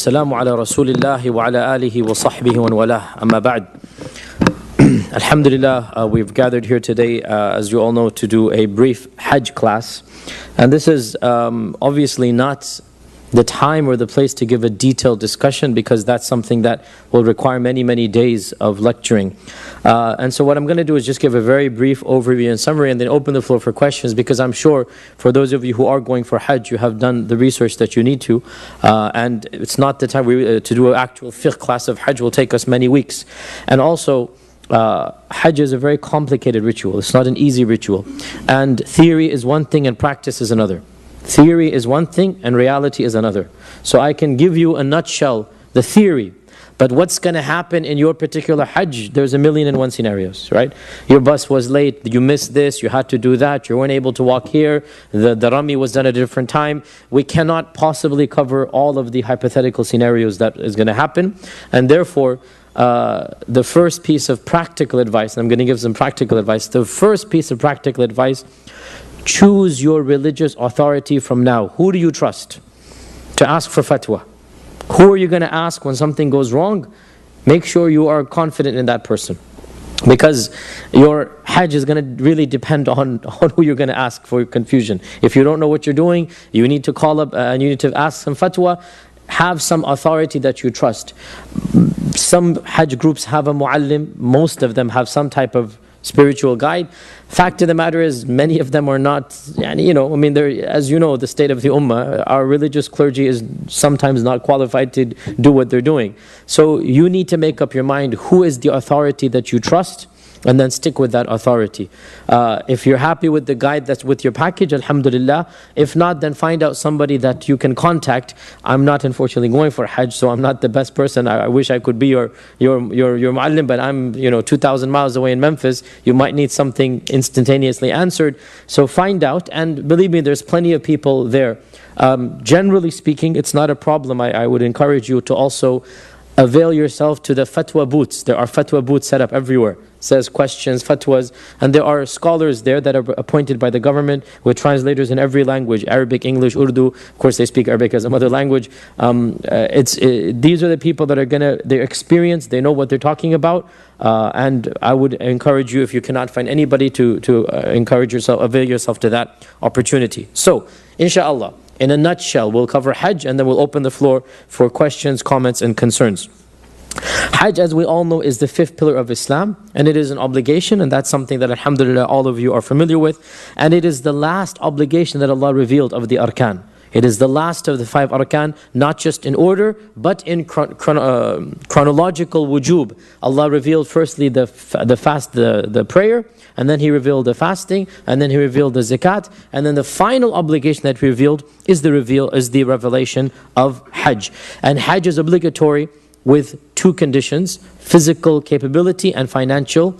والسلام على رسول الله وعلى آله وصحبه ومن والاه أما بعد. Alhamdulillah, we've gathered here today, as you all know, to do a brief Hajj class. And this is obviously not the time or the place to give a detailed discussion, because that's something that will require many, many days of lecturing. And so what I'm going to do is just give a very brief overview and summary, and then open the floor for questions, because I'm sure for those of you who are going for Hajj, you have done the research that you need to. And it's not the time to do an actual fiqh class of Hajj will take us many weeks. And also, Hajj is a very complicated ritual. It's not an easy ritual. And theory is one thing and practice is another. Theory is one thing and reality is another. So I can give you a nutshell, the theory, but what's going to happen in your particular Hajj, there's 1,000,001 scenarios, right? Your bus was late, you missed this, you had to do that, you weren't able to walk here, the Rami was done at a different time. We cannot possibly cover all of the hypothetical scenarios that is going to happen. And therefore, the first piece of practical advice, and I'm going to give some practical advice, the first piece of practical advice: choose your religious authority from now. Who do you trust to ask for fatwa? Who are you going to ask when something goes wrong? Make sure you are confident in that person, because your Hajj is going to really depend on who you're going to ask for confusion. If you don't know what you're doing, you need to call up and you need to ask some fatwa. Have some authority that you trust. Some Hajj groups have a muallim. Most of them have some type of spiritual guide. Fact of the matter is, many of them are not, as you know, the state of the ummah, our religious clergy is sometimes not qualified to do what they're doing. So you need to make up your mind, who is the authority that you trust, and then stick with that authority. If you're happy with the guide that's with your package, alhamdulillah. If not, then find out somebody that you can contact. I'm not unfortunately going for Hajj, so I'm not the best person. I wish I could be your muallim, but I'm 2,000 miles away in Memphis. You might need something instantaneously answered. So find out, and believe me, there's plenty of people there. Generally speaking, it's not a problem. I would encourage you to also avail yourself to the fatwa booths. There are fatwa booths set up everywhere. Says questions, fatwas, and there are scholars there that are appointed by the government with translators in every language: Arabic, English, Urdu. Of course, they speak Arabic as a mother language. These are the people that are they're experienced, they know what they're talking about, and I would encourage you, if you cannot find anybody, to avail yourself to that opportunity. So, inshallah, in a nutshell, we'll cover Hajj, and then we'll open the floor for questions, comments, and concerns. Hajj, as we all know, is the fifth pillar of Islam, and it is an obligation, and that's something that alhamdulillah all of you are familiar with. And it is the last obligation that Allah revealed of the arkan. It is the last of the 5 arkan, not just in order, but in chronological wujub. Allah revealed firstly the fast, the prayer, and then He revealed the fasting, and then He revealed the zakat, and then the final obligation that He revealed is the revelation of Hajj. And Hajj is obligatory with 2 conditions: physical capability and financial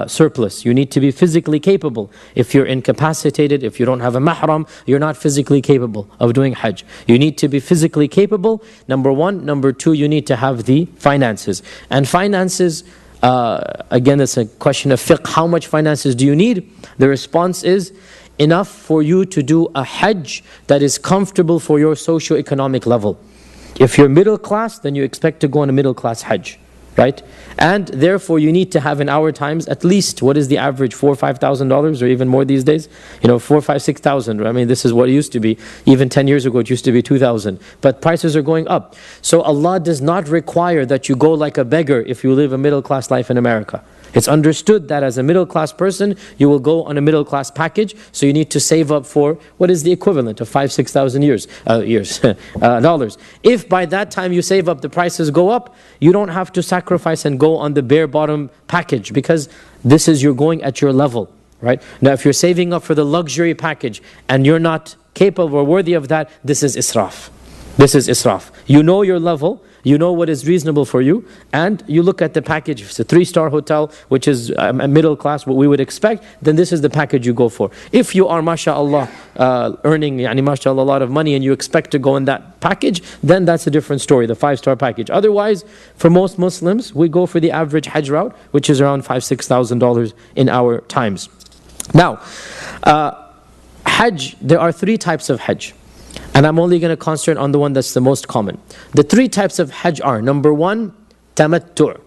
surplus. You need to be physically capable. If you're incapacitated, if you don't have a mahram, you're not physically capable of doing Hajj. You need to be physically capable, number 1. Number 2, you need to have the finances. And finances, again, it's a question of fiqh. How much finances do you need? The response is enough for you to do a Hajj that is comfortable for your socio-economic level. If you're middle class, then you expect to go on a middle class Hajj, right? And therefore you need to have in our times at least, what is the average, $4,000 or $5,000 or even more these days? 4,000, 5,000, 6,000. I mean, this is what it used to be. Even 10 years ago, it used to be 2,000. But prices are going up. So Allah does not require that you go like a beggar if you live a middle class life in America. It's understood that as a middle class person, you will go on a middle class package, so you need to save up for what is the equivalent of $5,000, $6,000 dollars. If by that time you save up, the prices go up, you don't have to sacrifice and go on the bare bottom package, because you're going at your level, right? Now, if you're saving up for the luxury package and you're not capable or worthy of that, this is israf. This is israf. You know your level. You know what is reasonable for you, and you look at the package. If it's a 3-star hotel, which is a middle class, what we would expect, then this is the package you go for. If you are, mashallah, earning, mashallah, a lot of money, and you expect to go in that package, then that's a different story, the 5-star package. Otherwise, for most Muslims, we go for the average Hajj route, which is around $5,000, $6,000 in our times. Now, Hajj, there are 3 types of Hajj. And I'm only going to concentrate on the one that's the most common. The three types of Hajj are: number one, tamattu';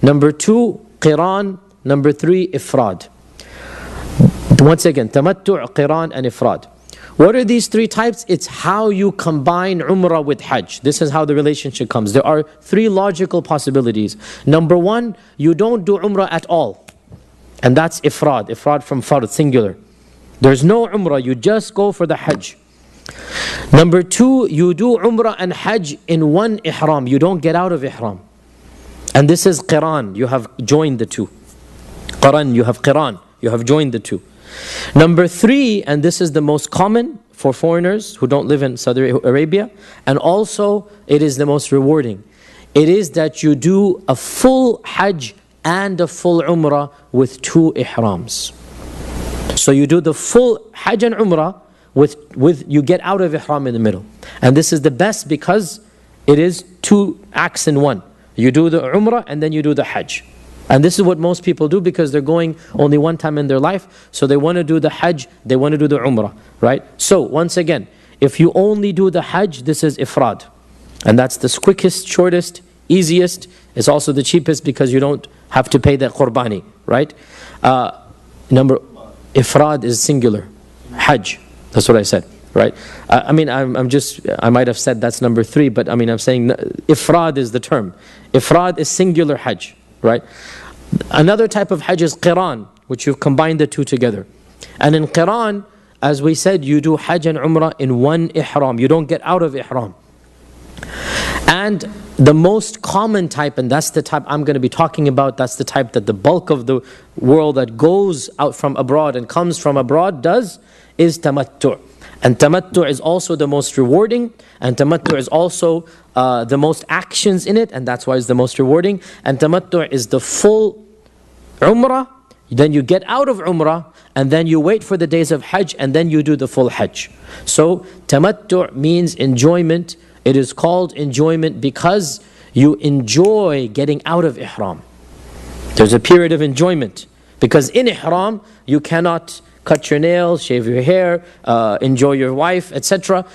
number two, qiran; number three, ifrad. Once again, tamattu', qiran, and ifrad. What are these three types? It's how you combine umrah with Hajj. This is how the relationship comes. There are three logical possibilities. Number one, you don't do umrah at all. And that's ifrad. Ifrad from fard, singular. There's no umrah, you just go for the Hajj. Number two, you do umrah and Hajj in one ihram. You don't get out of ihram. And this is qiran. You have joined the two. Qiran, you have qiran. You have joined the two. Number three, and this is the most common for foreigners who don't live in Saudi Arabia, and also it is the most rewarding. It is that you do a full Hajj and a full Umrah with two ihrams. So you do the full Hajj and Umrah with you get out of ihram in the middle. And this is the best because it is two acts in one. You do the Umrah and then you do the Hajj. And this is what most people do because they're going only one time in their life. So they want to do the Hajj, they want to do the Umrah, right? So once again, if you only do the Hajj, this is ifrad. And that's the quickest, shortest, easiest. It's also the cheapest because you don't have to pay the qurbani, right? Ifrad is singular. Hajj, that's what I said, right? I might have said that's number three, but I'm saying ifrad is the term. Ifrad is singular Hajj, right? Another type of Hajj is qiran, which you combine the two together. And in qiran, as we said, you do Hajj and Umrah in one ihram. You don't get out of ihram. And the most common type, and that's the type I'm going to be talking about, that's the type that the bulk of the world that goes out from abroad and comes from abroad does, is tamattu'. And tamattu' is also the most rewarding, and tamattu' is also the most actions in it, and that's why it's the most rewarding. And tamattu' is the full Umrah, then you get out of Umrah, and then you wait for the days of Hajj, and then you do the full Hajj. So tamattu' means enjoyment. It is called enjoyment because you enjoy getting out of ihram. There's a period of enjoyment. Because in ihram, you cannot cut your nails, shave your hair, enjoy your wife, etc.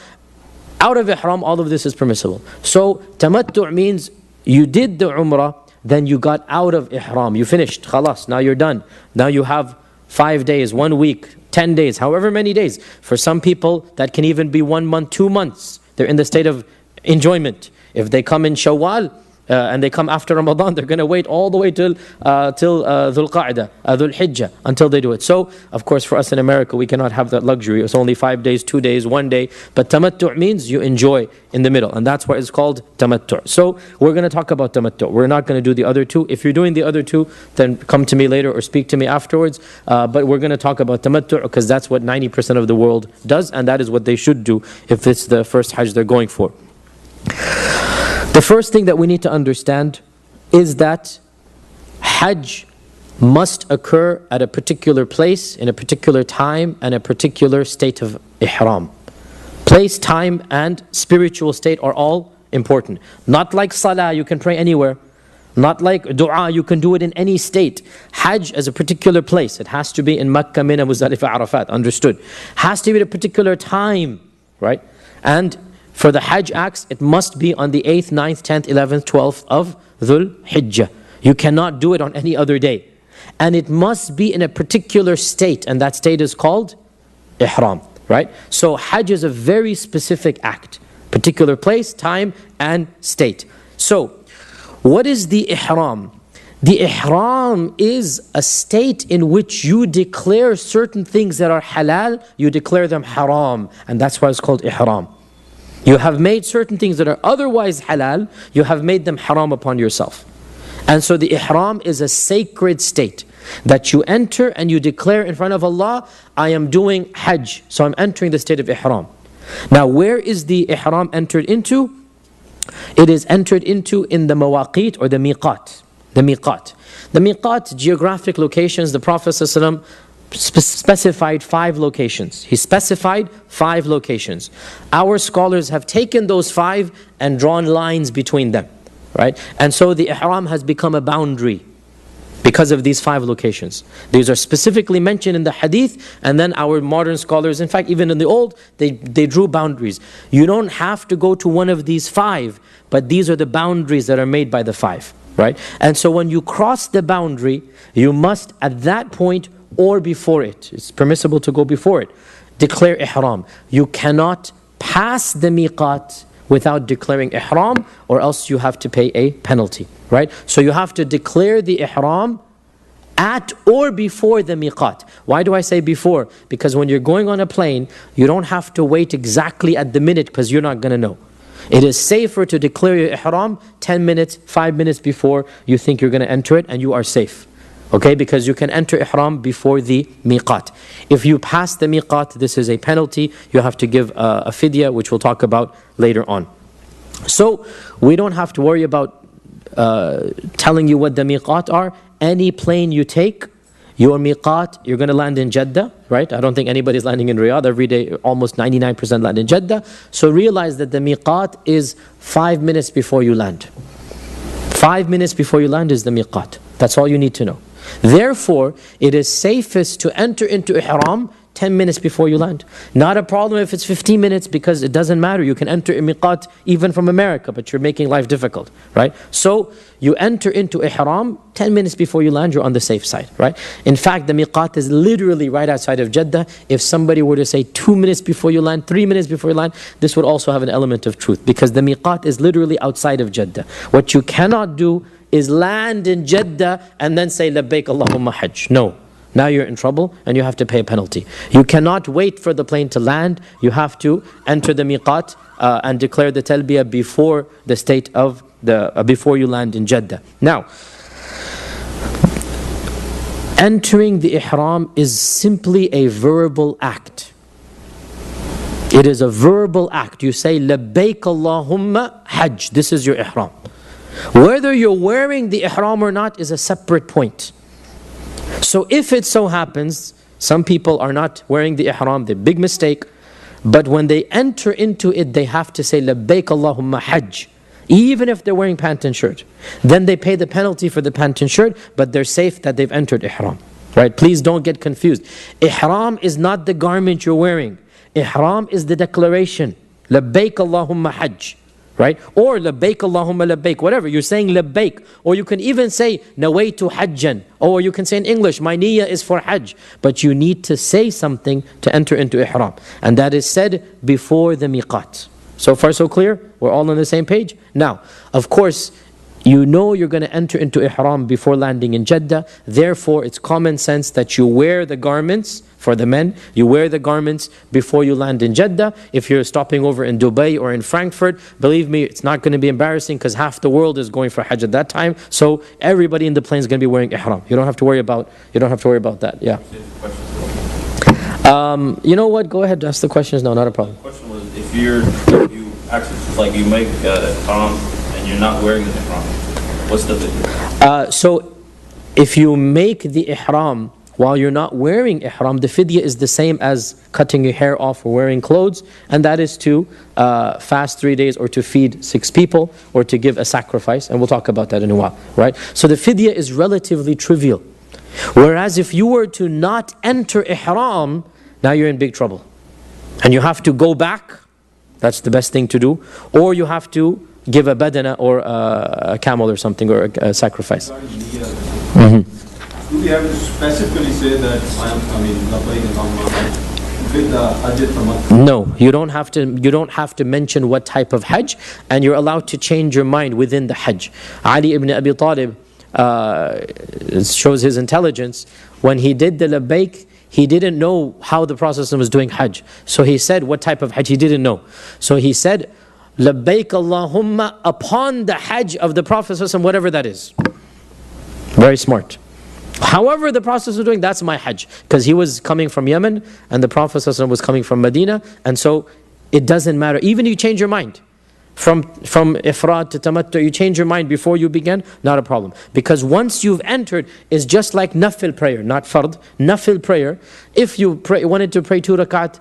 Out of ihram, all of this is permissible. So tamattu' means you did the umrah, then you got out of ihram. You finished, khalas, now you're done. Now you have 5 days, 1 week, 10 days, however many days. For some people, that can even be 1 month, 2 months. They're in the state of enjoyment. If they come in Shawwal and they come after Ramadan, they're going to wait all the way till Dhul Qa'dah, Dhul Hijjah, until they do it. So, of course, for us in America, we cannot have that luxury. It's only 5 days, 2 days, 1 day. But tamattu' means you enjoy in the middle. And that's why it's called tamattu'. So, we're going to talk about tamattu'. We're not going to do the other two. If you're doing the other two, then come to me later or speak to me afterwards. But we're going to talk about tamattu' because that's what 90% of the world does. And that is what they should do if it's the first Hajj they're going for. The first thing that we need to understand is that Hajj must occur at a particular place, in a particular time, and a particular state of ihram. Place, time, and spiritual state are all important. Not like salah, you can pray anywhere. Not like dua, you can do it in any state. Hajj is a particular place. It has to be in Makkah, Mina, Muzdalifah, Arafat. Understood. Has to be at a particular time, right? And for the Hajj acts, it must be on the 8th, 9th, 10th, 11th, 12th of Dhul Hijjah. You cannot do it on any other day. And it must be in a particular state, and that state is called Ihram, right? So Hajj is a very specific act. Particular place, time, and state. So, what is the Ihram? The Ihram is a state in which you declare certain things that are halal, you declare them haram, and that's why it's called Ihram. You have made certain things that are otherwise halal, you have made them haram upon yourself. And so the ihram is a sacred state that you enter and you declare in front of Allah, I am doing Hajj, so I'm entering the state of ihram. Now where is the ihram entered into? It is entered into in the mawaqit or the miqat. The miqat. The miqat, geographic locations, the Prophet ﷺ specified 5 locations. He specified 5 locations. Our scholars have taken those 5 and drawn lines between them, right? And so the ihram has become a boundary because of these 5 locations. These are specifically mentioned in the hadith, and then our modern scholars, in fact even in the old, they drew boundaries. You don't have to go to one of these 5, but these are the boundaries that are made by the 5, right? And so when you cross the boundary, you must at that point or before it, it's permissible to go before it, declare ihram. You cannot pass the miqat without declaring ihram, or else you have to pay a penalty, right? So you have to declare the ihram at or before the miqat. Why do I say before? Because when you're going on a plane, you don't have to wait exactly at the minute, because you're not going to know. It is safer to declare your ihram 10 minutes, 5 minutes before you think you're going to enter it, and you are safe. Okay, because you can enter ihram before the miqat. If you pass the miqat, this is a penalty. You have to give a fidya, which we'll talk about later on. So, we don't have to worry about telling you what the miqat are. Any plane you take, your miqat, you're going to land in Jeddah, right? I don't think anybody's landing in Riyadh. Every day, almost 99% land in Jeddah. So realize that the miqat is 5 minutes before you land. 5 minutes before you land is the miqat. That's all you need to know. Therefore, it is safest to enter into ihram 10 minutes before you land. Not a problem if it's 15 minutes, because it doesn't matter. You can enter miqat even from America, but you're making life difficult, right? So, you enter into ihram 10 minutes before you land, you're on the safe side, right? In fact, the miqat is literally right outside of Jeddah. If somebody were to say 2 minutes before you land, 3 minutes before you land, this would also have an element of truth, because the miqat is literally outside of Jeddah. What you cannot do is land in Jeddah and then say, Labbaik Allahumma Hajj. No. Now you're in trouble and you have to pay a penalty. You cannot wait for the plane to land. You have to enter the miqat and declare the talbiyah before the state of before you land in Jeddah. Now, entering the ihram is simply a verbal act. It is a verbal act. You say, Labbaik Allahumma Hajj. This is your ihram. Whether you're wearing the ihram or not is a separate point. So if it so happens, some people are not wearing the ihram, they're big mistake, but when they enter into it, they have to say, Labbaik Allahumma Hajj, even if they're wearing pant and shirt. Then they pay the penalty for the pant and shirt, but they're safe that they've entered ihram. Right? Please don't get confused. Ihram is not the garment you're wearing. Ihram is the declaration, Labbaik Allahumma Hajj. Right? Or labbaik Allahumma labbaik, whatever. You're saying labbaik. Or you can even say nawaitu hajjan. Or you can say in English, my niyyah is for hajj. But you need to say something to enter into ihram. And that is said before the miqat. So far so clear? We're all on the same page? Now, of course, you know you're going to enter into ihram before landing in Jeddah. Therefore, it's common sense that you wear the garments. For the men, you wear the garments before you land in Jeddah. If you're stopping over in Dubai or in Frankfurt, believe me, it's not going to be embarrassing, because half the world is going for Hajj at that time. So everybody in the plane is going to be wearing ihram. You don't have to worry about that. Yeah. You know what? Go ahead, ask the questions now. Not a problem. The question was, if you actually like you make ihram and you're not wearing the ihram, what's the fidya? So if you make the ihram while you're not wearing ihram, the fidya is the same as cutting your hair off or wearing clothes, and that is to fast 3 days, or to feed 6 people, or to give a sacrifice, and we'll talk about that in a while, right? So the fidya is relatively trivial. Whereas if you were to not enter ihram, now you're in big trouble. And you have to go back, that's the best thing to do, or you have to give a badana or a camel or something, or a sacrifice. Do we have to specifically say that with the Hajj? No, you don't have to mention what type of Hajj, and you're allowed to change your mind within the Hajj. Ali ibn Abi Talib shows his intelligence. When he did the labbaik, he didn't know how the Prophet was doing Hajj. So he said what type of Hajj, he didn't know. So he said, Labbaik Allahumma upon the Hajj of the Prophet, whatever that is. Very smart. However the Prophet was doing, that's my Hajj. Because he was coming from Yemen and the Prophet was coming from Medina. And so it doesn't matter. Even if you change your mind. From ifrad to tamattu, you change your mind before you begin, not a problem. Because once you've entered, it's just like nafil prayer, not fard. Nafil prayer, if you wanted to pray 2 rakat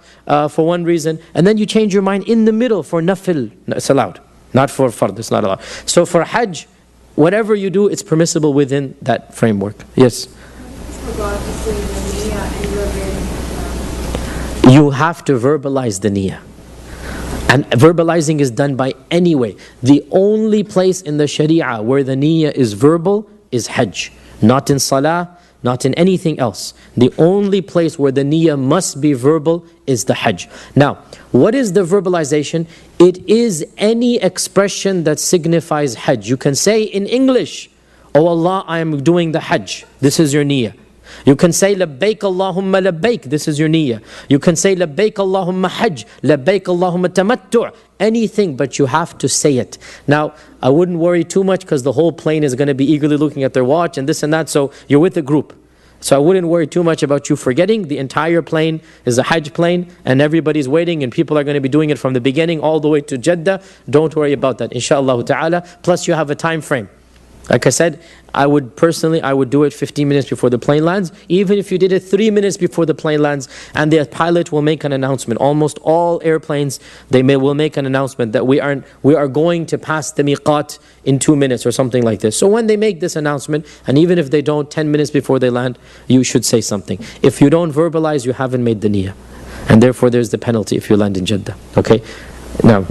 for one reason, and then you change your mind in the middle for nafil, it's allowed. Not for fard, it's not allowed. So for Hajj, whatever you do, it's permissible within that framework. Yes? You have to verbalize the niyyah. And verbalizing is done by any way. The only place in the sharia where the niyyah is verbal is Hajj. Not in salah, not in anything else. The only place where the niyyah must be verbal is the Hajj. Now, what is the verbalization? It is any expression that signifies Hajj. You can say in English, "Oh Allah, I am doing the Hajj." This is your niyyah. You can say labbaik Allahumma labbaik, this is your niyyah. You can say labbaik Allahumma hajj, labbaik Allahumma tamattu', anything, but you have to say it. Now, I wouldn't worry too much because the whole plane is going to be eagerly looking at their watch and this and that, so you're with a group. So I wouldn't worry too much about you forgetting. The entire plane is a Hajj plane and everybody's waiting and people are going to be doing it from the beginning all the way to Jeddah. Don't worry about that, inshaAllah ta'ala. Plus you have a time frame. Like I said, I would do it 15 minutes before the plane lands. Even if you did it 3 minutes before the plane lands, and the pilot will make an announcement. Almost all airplanes, will make an announcement that we are going to pass the miqat in 2 minutes or something like this. So when they make this announcement, and even if they don't, 10 minutes before they land, you should say something. If you don't verbalize, you haven't made the niyyah. And therefore there's the penalty if you land in Jeddah. Okay? Now.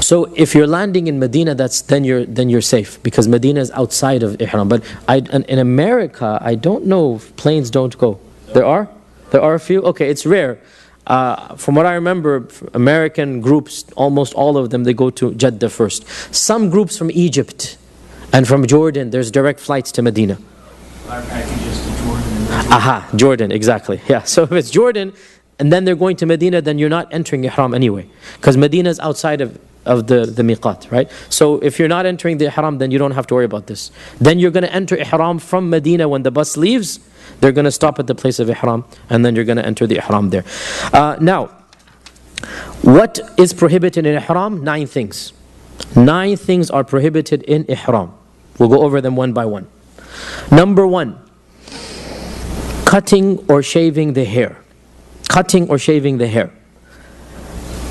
So if you're landing in Medina, then you're safe because Medina is outside of Ihram. But in America, I don't know if planes don't go. There are a few. Okay, it's rare. From what I remember, American groups, almost all of them, they go to Jeddah first. Some groups from Egypt and from Jordan, there's direct flights to Medina. Our packages to Jordan. Aha, Jordan, exactly. Yeah. So if it's Jordan and then they're going to Medina, then you're not entering Ihram anyway, because Medina is outside of the miqat, right? So if you're not entering the ihram, then you don't have to worry about this. Then you're going to enter ihram from Medina when the bus leaves. They're going to stop at the place of ihram, and then you're going to enter the ihram there. Now, what is prohibited in ihram? 9 things. 9 things are prohibited in ihram. We'll go over them one by one. Number 1, cutting or shaving the hair. Cutting or shaving the hair.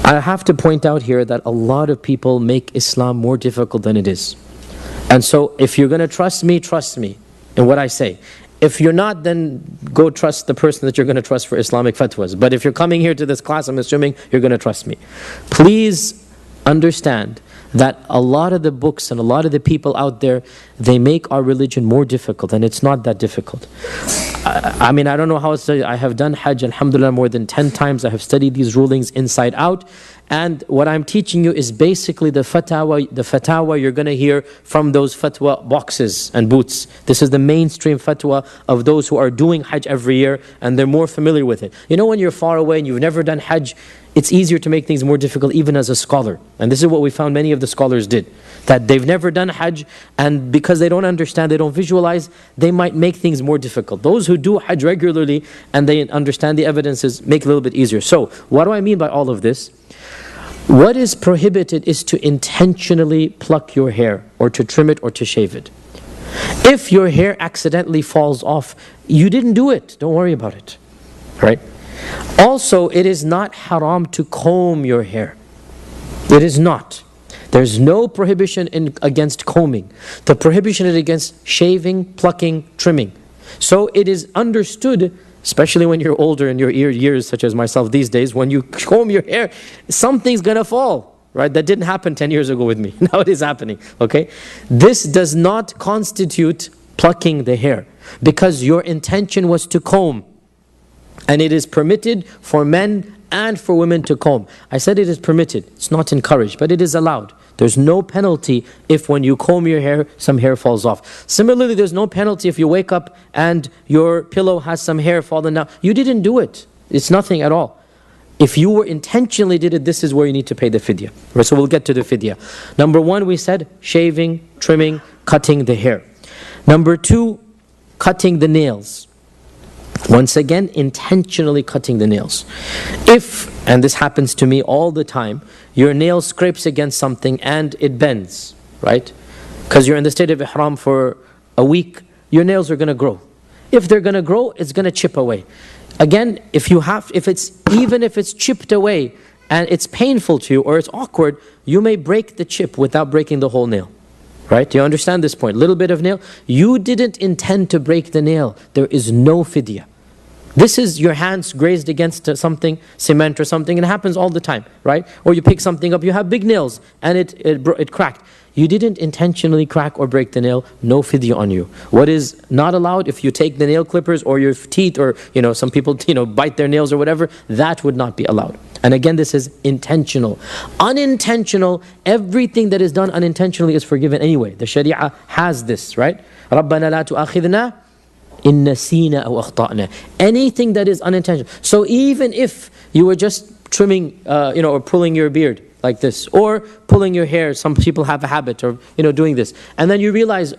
I have to point out here that a lot of people make Islam more difficult than it is. And so if you're going to trust me in what I say. If you're not, then go trust the person that you're going to trust for Islamic fatwas. But if you're coming here to this class, I'm assuming you're going to trust me. Please understand that a lot of the books and a lot of the people out there, they make our religion more difficult, and it's not that difficult. I mean, I don't know how it's studied. I have done Hajj, alhamdulillah, more than 10 times. I have studied these rulings inside out. And what I'm teaching you is basically the fatwa you're going to hear from those fatwa boxes and booths. This is the mainstream fatwa of those who are doing Hajj every year, and they're more familiar with it. You know, when you're far away and you've never done Hajj, it's easier to make things more difficult even as a scholar. And this is what we found many of the scholars did. That they've never done Hajj, and because they don't understand, they don't visualize, they might make things more difficult. Those who do Hajj regularly and they understand the evidences make it a little bit easier. So, what do I mean by all of this? What is prohibited is to intentionally pluck your hair, or to trim it, or to shave it. If your hair accidentally falls off, you didn't do it. Don't worry about it. Right? Also, it is not haram to comb your hair. It is not. There's no prohibition against combing. The prohibition is against shaving, plucking, trimming. So it is understood, especially when you're older in your years, such as myself these days, when you comb your hair, something's going to fall. Right? That didn't happen 10 years ago with me. Now it is happening. Okay? This does not constitute plucking the hair, because your intention was to comb. And it is permitted for men and for women to comb. I said it is permitted. It's not encouraged, but it is allowed. There's no penalty if when you comb your hair, some hair falls off. Similarly, there's no penalty if you wake up and your pillow has some hair falling down. You didn't do it. It's nothing at all. If you were intentionally did it, this is where you need to pay the fidya. Right, so we'll get to the fidya. Number 1, we said shaving, trimming, cutting the hair. Number 2, cutting the nails. Once again, intentionally cutting the nails. If, and this happens to me all the time, your nail scrapes against something and it bends, right? Because you're in the state of ihram for a week, your nails are going to grow. If they're going to grow, it's going to chip away. Again, even if it's chipped away and it's painful to you or it's awkward, you may break the chip without breaking the whole nail. Right? Do you understand this point? Little bit of nail. You didn't intend to break the nail. There is no fidya. This is your hands grazed against something, cement or something, and it happens all the time, right? Or you pick something up, you have big nails, and it cracked. You didn't intentionally crack or break the nail, no fidya on you. What is not allowed, if you take the nail clippers or your teeth, or some people bite their nails or whatever, that would not be allowed. And again, this is intentional. Unintentional, everything that is done unintentionally is forgiven anyway. The Sharia has this, right? رَبَّنَا لَا تُؤَخِذْنَا إِن نَسِينَا أَوْ أَخْطَأْنَا. Anything that is unintentional. So even if you were just trimming, or pulling your beard like this, or pulling your hair, some people have a habit of, doing this, and then you realize,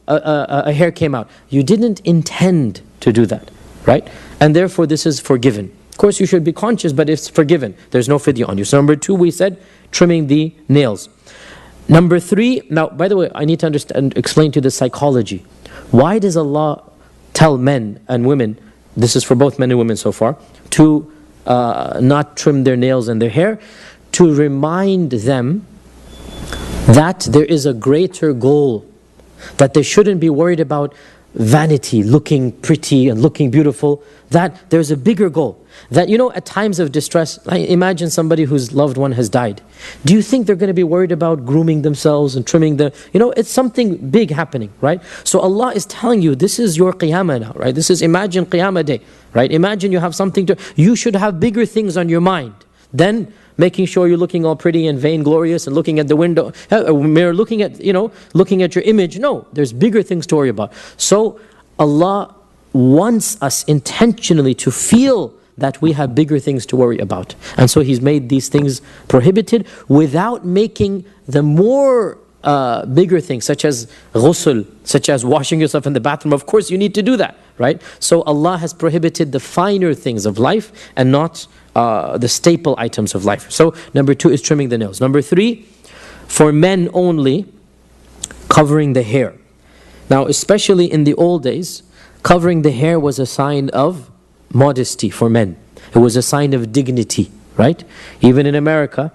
a hair came out. You didn't intend to do that, right? And therefore this is forgiven. Of course, you should be conscious, but it's forgiven. There's no fidya on you. So number 2, we said trimming the nails. Number 3, now, by the way, I need to explain to you the psychology. Why does Allah tell men and women, this is for both men and women so far, to not trim their nails and their hair? To remind them that there is a greater goal, that they shouldn't be worried about vanity, looking pretty and looking beautiful, that there's a bigger goal. That, at times of distress, imagine somebody whose loved one has died. Do you think they're going to be worried about grooming themselves and trimming it's something big happening, right? So Allah is telling you, this is your qiyamah now, right? This is, imagine qiyamah day, right? Imagine you have something you should have bigger things on your mind than making sure you're looking all pretty and vainglorious and looking at the window, mirror, looking at your image. No, there's bigger things to worry about. So Allah wants us intentionally to feel that we have bigger things to worry about. And so He's made these things prohibited without making the more bigger things, such as ghusl, such as washing yourself in the bathroom. Of course you need to do that, right? So Allah has prohibited the finer things of life and not the staple items of life. So number 2 is trimming the nails. Number 3, for men only, covering the hair. Now, especially in the old days, covering the hair was a sign of modesty for men. It was a sign of dignity, right? Even in America,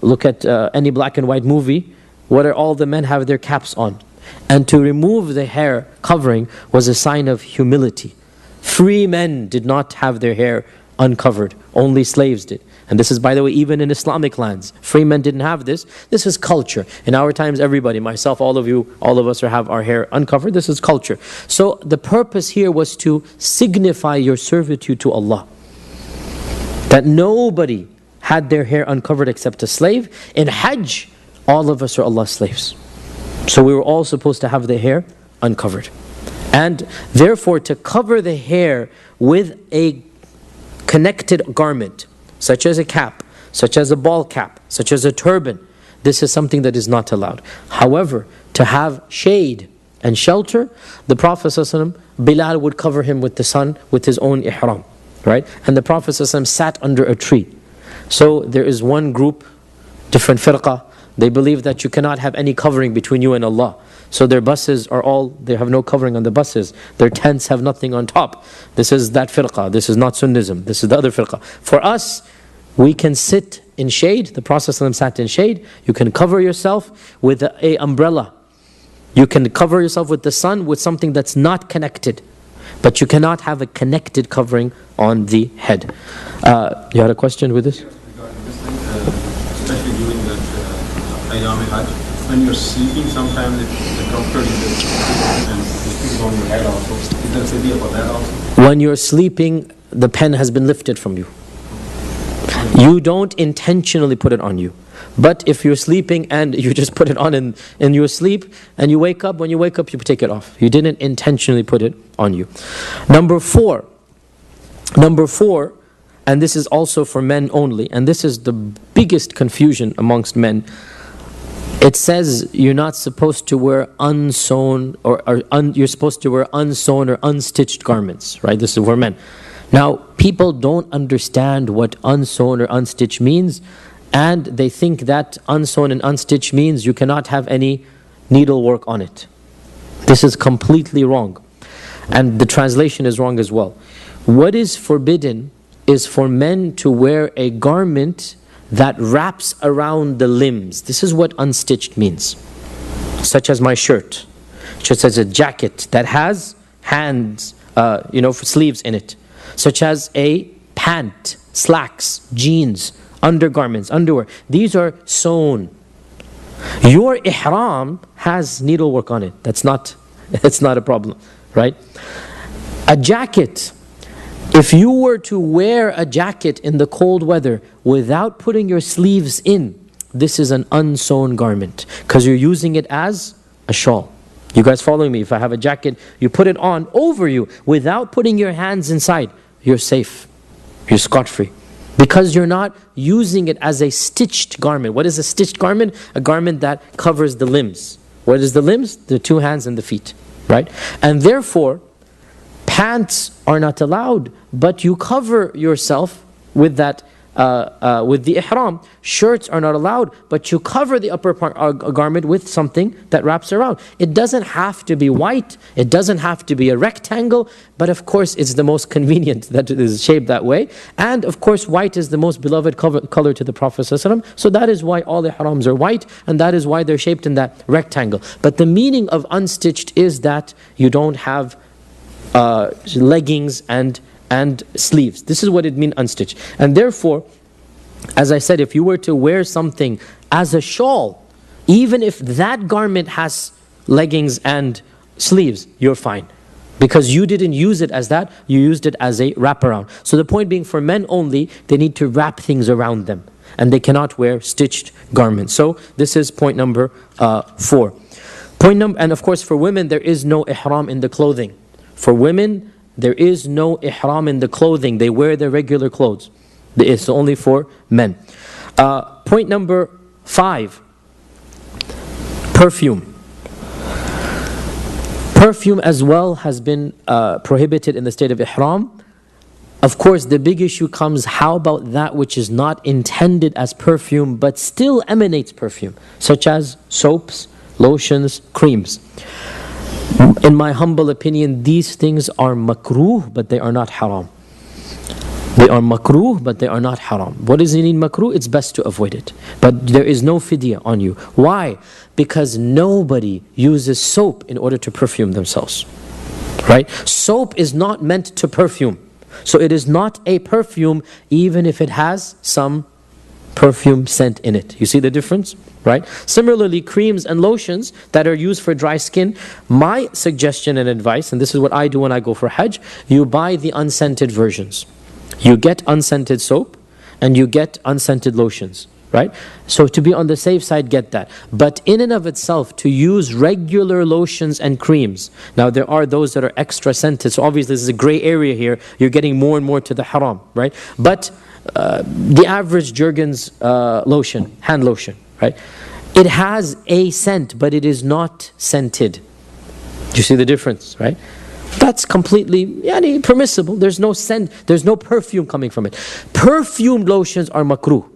look at any black and white movie, what are all the men have their caps on? And to remove the hair covering was a sign of humility. Free men did not have their hair uncovered, only slaves did. And this is, by the way, even in Islamic lands. Free men didn't have this. This is culture. In our times, everybody, myself, all of you, all of us have our hair uncovered. This is culture. So the purpose here was to signify your servitude to Allah. That nobody had their hair uncovered except a slave. In Hajj, all of us are Allah's slaves. So we were all supposed to have the hair uncovered. And therefore, to cover the hair with a connected garment, such as a cap, such as a ball cap, such as a turban, this is something that is not allowed. However, to have shade and shelter, the Prophet ﷺ, Bilal would cover him with the sun with his own ihram, right? And the Prophet ﷺ sat under a tree. So there is one group, different firqah, they believe that you cannot have any covering between you and Allah. So their buses they have no covering on the buses. Their tents have nothing on top. This is that firqah. This is not Sunnism. This is the other firqah. For us, we can sit in shade. The Prophet ﷺ sat in shade. You can cover yourself with an umbrella. You can cover yourself with the sun with something that's not connected. But you cannot have a connected covering on the head. You had a question with this? Regarding this thing, especially during the Ayyam Hajj, when you're sleeping, sometimes the comfort is and it's on your head also. Is there a idea for that also? When you're sleeping, the pen has been lifted from you. You don't intentionally put it on you. But if you're sleeping and you just put it on in your sleep and you wake up, when you wake up you take it off. You didn't intentionally put it on you. Number four, and this is also for men only, and this is the biggest confusion amongst men. It says you're not supposed to wear unsewn you're supposed to wear unsewn or unstitched garments, right? This is for men. Now, people don't understand what unsewn or unstitched means, and they think that unsewn and unstitched means you cannot have any needlework on it. This is completely wrong, and the translation is wrong as well. What is forbidden is for men to wear a garment that wraps around the limbs. This is what unstitched means. Such as my shirt. Just as a jacket that has hands, for sleeves in it. Such as a pant, slacks, jeans, undergarments, underwear. These are sewn. Your ihram has needlework on it. That's not a problem, right? A jacket. If you were to wear a jacket in the cold weather without putting your sleeves in, this is an unsewn garment because you're using it as a shawl. You guys following me? If I have a jacket, you put it on over you without putting your hands inside, you're safe. You're scot-free. Because you're not using it as a stitched garment. What is a stitched garment? A garment that covers the limbs. What is the limbs? The two hands and the feet, right? And therefore, pants are not allowed, but you cover yourself with that, with the ihram. Shirts are not allowed, but you cover the upper part, garment with something that wraps around. It doesn't have to be white, it doesn't have to be a rectangle, but of course it's the most convenient that it is shaped that way. And of course white is the most beloved color to the Prophet ﷺ. So that is why all the ihrams are white, and that is why they're shaped in that rectangle. But the meaning of unstitched is that you don't have leggings and sleeves. This is what it means unstitched. And therefore, as I said, if you were to wear something as a shawl, even if that garment has leggings and sleeves, you're fine. Because you didn't use it as that, you used it as a wraparound. So the point being, for men only, they need to wrap things around them. And they cannot wear stitched garments. So this is point number 4. And of course for women, there is no ihram in the clothing. For women, there is no ihram in the clothing. They wear their regular clothes. It's only for men. Point number 5. Perfume. Perfume as well has been prohibited in the state of ihram. Of course, the big issue comes, how about that which is not intended as perfume but still emanates perfume, such as soaps, lotions, creams. In my humble opinion, these things are makruh, but they are not haram. They are makruh, but they are not haram. What does it mean makruh? It's best to avoid it. But there is no fidya on you. Why? Because nobody uses soap in order to perfume themselves. Right? Soap is not meant to perfume. So it is not a perfume even if it has some perfume scent in it. You see the difference? Right? Similarly, creams and lotions that are used for dry skin, my suggestion and advice, and this is what I do when I go for Hajj, you buy the unscented versions. You get unscented soap and you get unscented lotions. Right? So to be on the safe side, get that. But in and of itself, to use regular lotions and creams. Now there are those that are extra scented, so obviously this is a gray area here. You're getting more and more to the haram, right? But the average Jergens lotion, hand lotion, right? It has a scent, but it is not scented. Do you see the difference, right? That's completely permissible. There's no scent, there's no perfume coming from it. Perfumed lotions are makruh.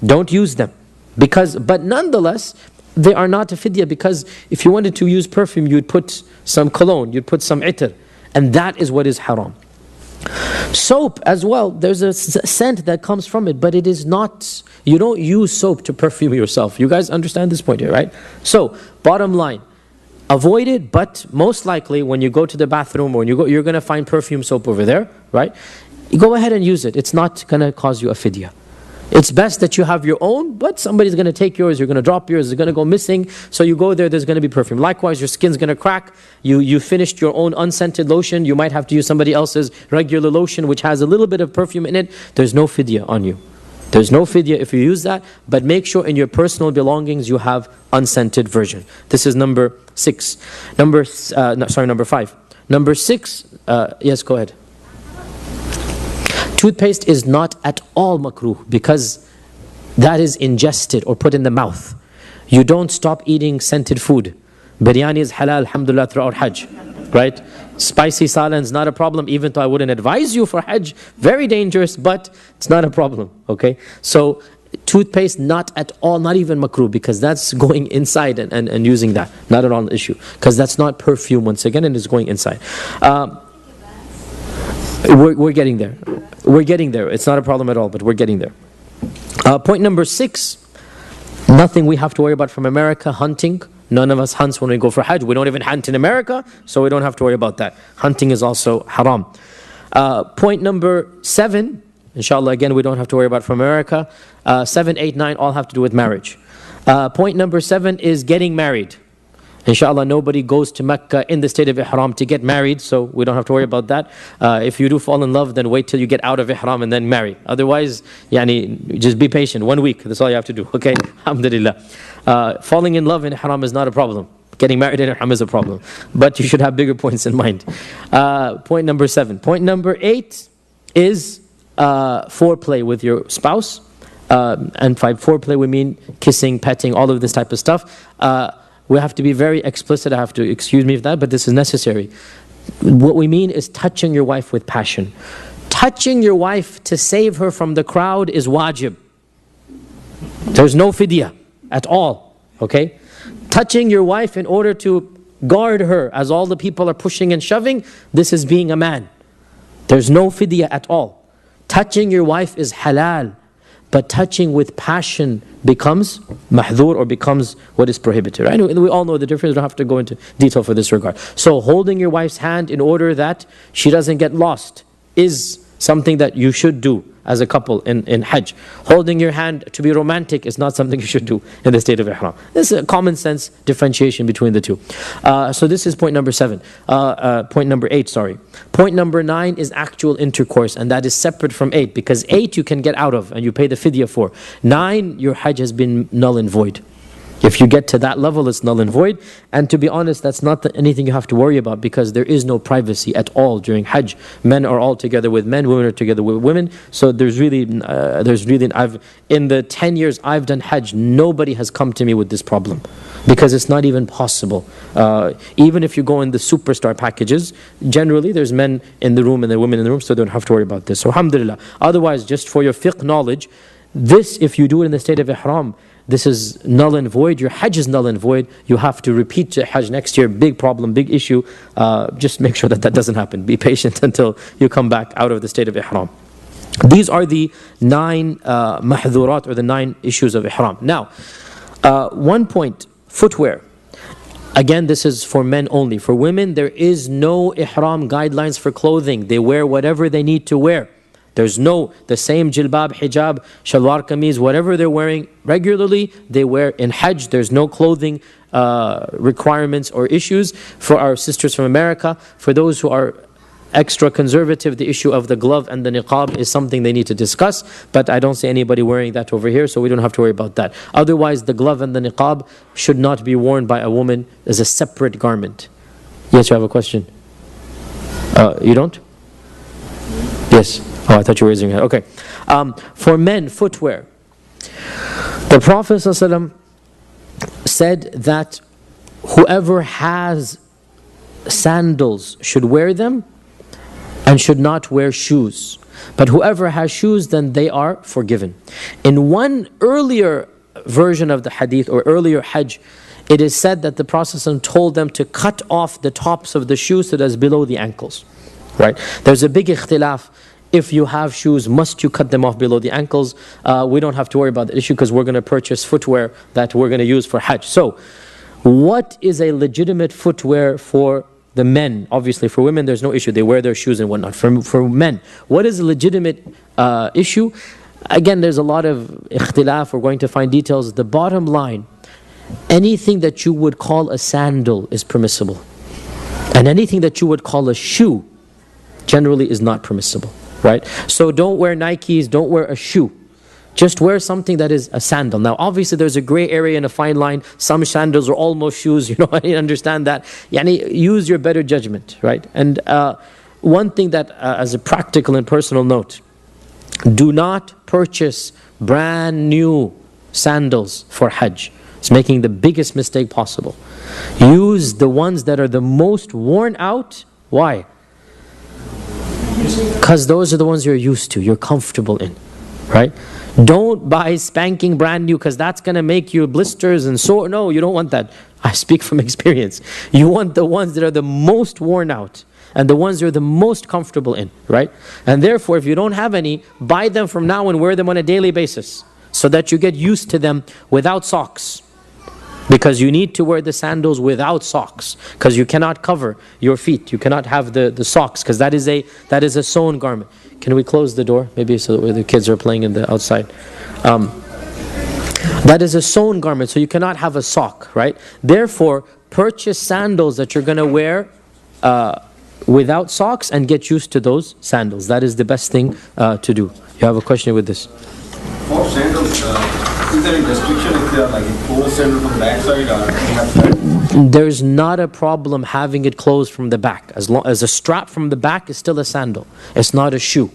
Don't use them. But nonetheless, they are not a fidya, because if you wanted to use perfume, you'd put some cologne, you'd put some itar, and that is what is haram. Soap as well, there's a scent that comes from it, but it is not, you don't use soap to perfume yourself. You guys understand this point here, right? So, bottom line, avoid it, but most likely when you go to the bathroom or when you go, you're going to find perfume soap over there, right? You go ahead and use it. It's not going to cause you a fidya. It's best that you have your own, but somebody's going to take yours, you're going to drop yours, it's going to go missing, so you go there, there's going to be perfume. Likewise, your skin's going to crack, you finished your own unscented lotion, you might have to use somebody else's regular lotion which has a little bit of perfume in it, there's no fidya on you. There's no fidya if you use that, but make sure in your personal belongings you have unscented version. This is number 6. Number 5. Number 6, yes, go ahead. Toothpaste is not at all makruh, because that is ingested or put in the mouth. You don't stop eating scented food. Biryani is halal, alhamdulillah, throughout Hajj. Right? Spicy salan is not a problem, even though I wouldn't advise you for Hajj. Very dangerous, but it's not a problem. Okay? So, toothpaste not at all, not even makruh, because that's going inside and using that. Not at all an issue. Because that's not perfume once again, and it's going inside. We're getting there. We're getting there. It's not a problem at all, but we're getting there. Point number 6, nothing we have to worry about from America, hunting. None of us hunts when we go for Hajj. We don't even hunt in America, so we don't have to worry about that. Hunting is also haram. Point number 7, inshallah, again, we don't have to worry about from America. 7, 8, 9 all have to do with marriage. Point number 7 is getting married. Inshallah, nobody goes to Mecca in the state of Ihram to get married, so we don't have to worry about that. If you do fall in love, then wait till you get out of Ihram and then marry. Otherwise, just be patient. 1 week, that's all you have to do. Okay, alhamdulillah. Falling in love in Ihram is not a problem. Getting married in Ihram is a problem. But you should have bigger points in mind. Point number 7. Point number 8 is foreplay with your spouse. And 5, foreplay we mean kissing, petting, all of this type of stuff. We have to be very explicit. I have to excuse me for that, but this is necessary. What we mean is touching your wife with passion. Touching your wife to save her from the crowd is wajib. There's no fidya at all. Okay? Touching your wife in order to guard her as all the people are pushing and shoving, this is being a man. There's no fidya at all. Touching your wife is halal. But touching with passion becomes mahdhur, or becomes what is prohibited. Right? We all know the difference. We don't have to go into detail for this regard. So holding your wife's hand in order that she doesn't get lost is something that you should do as a couple in Hajj. Holding your hand to be romantic is not something you should do in the state of Ihram. This is a common sense differentiation between the two. So this is point number 7. Point number 8, sorry. Point number 9 is actual intercourse, and that is separate from 8, because 8 you can get out of and you pay the fidya for. 9, your Hajj has been null and void. If you get to that level, it's null and void. And to be honest, that's not anything you have to worry about, because there is no privacy at all during Hajj. Men are all together with men, women are together with women. So in the 10 years I've done Hajj, nobody has come to me with this problem, because it's not even possible. Even if you go in the superstar packages, generally there's men in the room and the women in the room, so don't have to worry about this. So alhamdulillah. Otherwise, just for your fiqh knowledge, this, if you do it in the state of Ihram, this is null and void. Your Hajj is null and void. You have to repeat Hajj next year. Big problem, big issue. Just make sure that doesn't happen. Be patient until you come back out of the state of Ihram. These are the 9 mahdhurat, or the 9 issues of Ihram. Now, 1 point, footwear. Again, this is for men only. For women, there is no Ihram guidelines for clothing. They wear whatever they need to wear. There's the same jilbab, hijab, shalwar kameez, whatever they're wearing regularly, they wear in Hajj. There's no clothing requirements or issues. For our sisters from America, for those who are extra conservative, the issue of the glove and the niqab is something they need to discuss, but I don't see anybody wearing that over here, so we don't have to worry about that. Otherwise, the glove and the niqab should not be worn by a woman as a separate garment. Yes, you have a question? You don't? Yes. Oh, I thought you were raising your hand. Okay. For men, footwear. The Prophet ﷺ said that whoever has sandals should wear them and should not wear shoes. But whoever has shoes, then they are forgiven. In one earlier version of the hadith, or earlier Hajj, it is said that the Prophet ﷺ told them to cut off the tops of the shoes so that it's below the ankles. Right? There's a big ikhtilaf. If you have shoes, must you cut them off below the ankles? We don't have to worry about the issue, because we're going to purchase footwear that we're going to use for Hajj. So, what is a legitimate footwear for the men? Obviously, for women, there's no issue. They wear their shoes and whatnot. For men, what is a legitimate issue? Again, there's a lot of ikhtilaf. We're going to find details. The bottom line, anything that you would call a sandal is permissible. And anything that you would call a shoe generally is not permissible. Right? So don't wear Nikes, don't wear a shoe. Just wear something that is a sandal. Now, obviously, there's a gray area and a fine line. Some sandals are almost shoes. You know, I understand that. Use your better judgment, right? And one thing that, as a practical and personal note, do not purchase brand new sandals for Hajj. It's making the biggest mistake possible. Use the ones that are the most worn out. Why? Because those are the ones you're used to, you're comfortable in, right? Don't buy spanking brand new, because that's going to make you blisters and so. No, you don't want that. I speak from experience. You want the ones that are the most worn out and the ones you're the most comfortable in, right? And therefore, if you don't have any, buy them from now and wear them on a daily basis. so that you get used to them without socks. Because you need to wear the sandals without socks, because you cannot cover your feet. You cannot have the socks, because that is a sewn garment. Can we close the door? Maybe so that the kids are playing in the outside. That is a sewn garment, so you cannot have a sock, right? Therefore, purchase sandals that you're going to wear without socks and get used to those sandals. That is the best thing to do. You have a question with this? For sandals, is there a restriction if they are like a closed sandal from the backside, or you have that? There's not a problem having it closed from the back. As long as a strap from the back is still a sandal. It's not a shoe.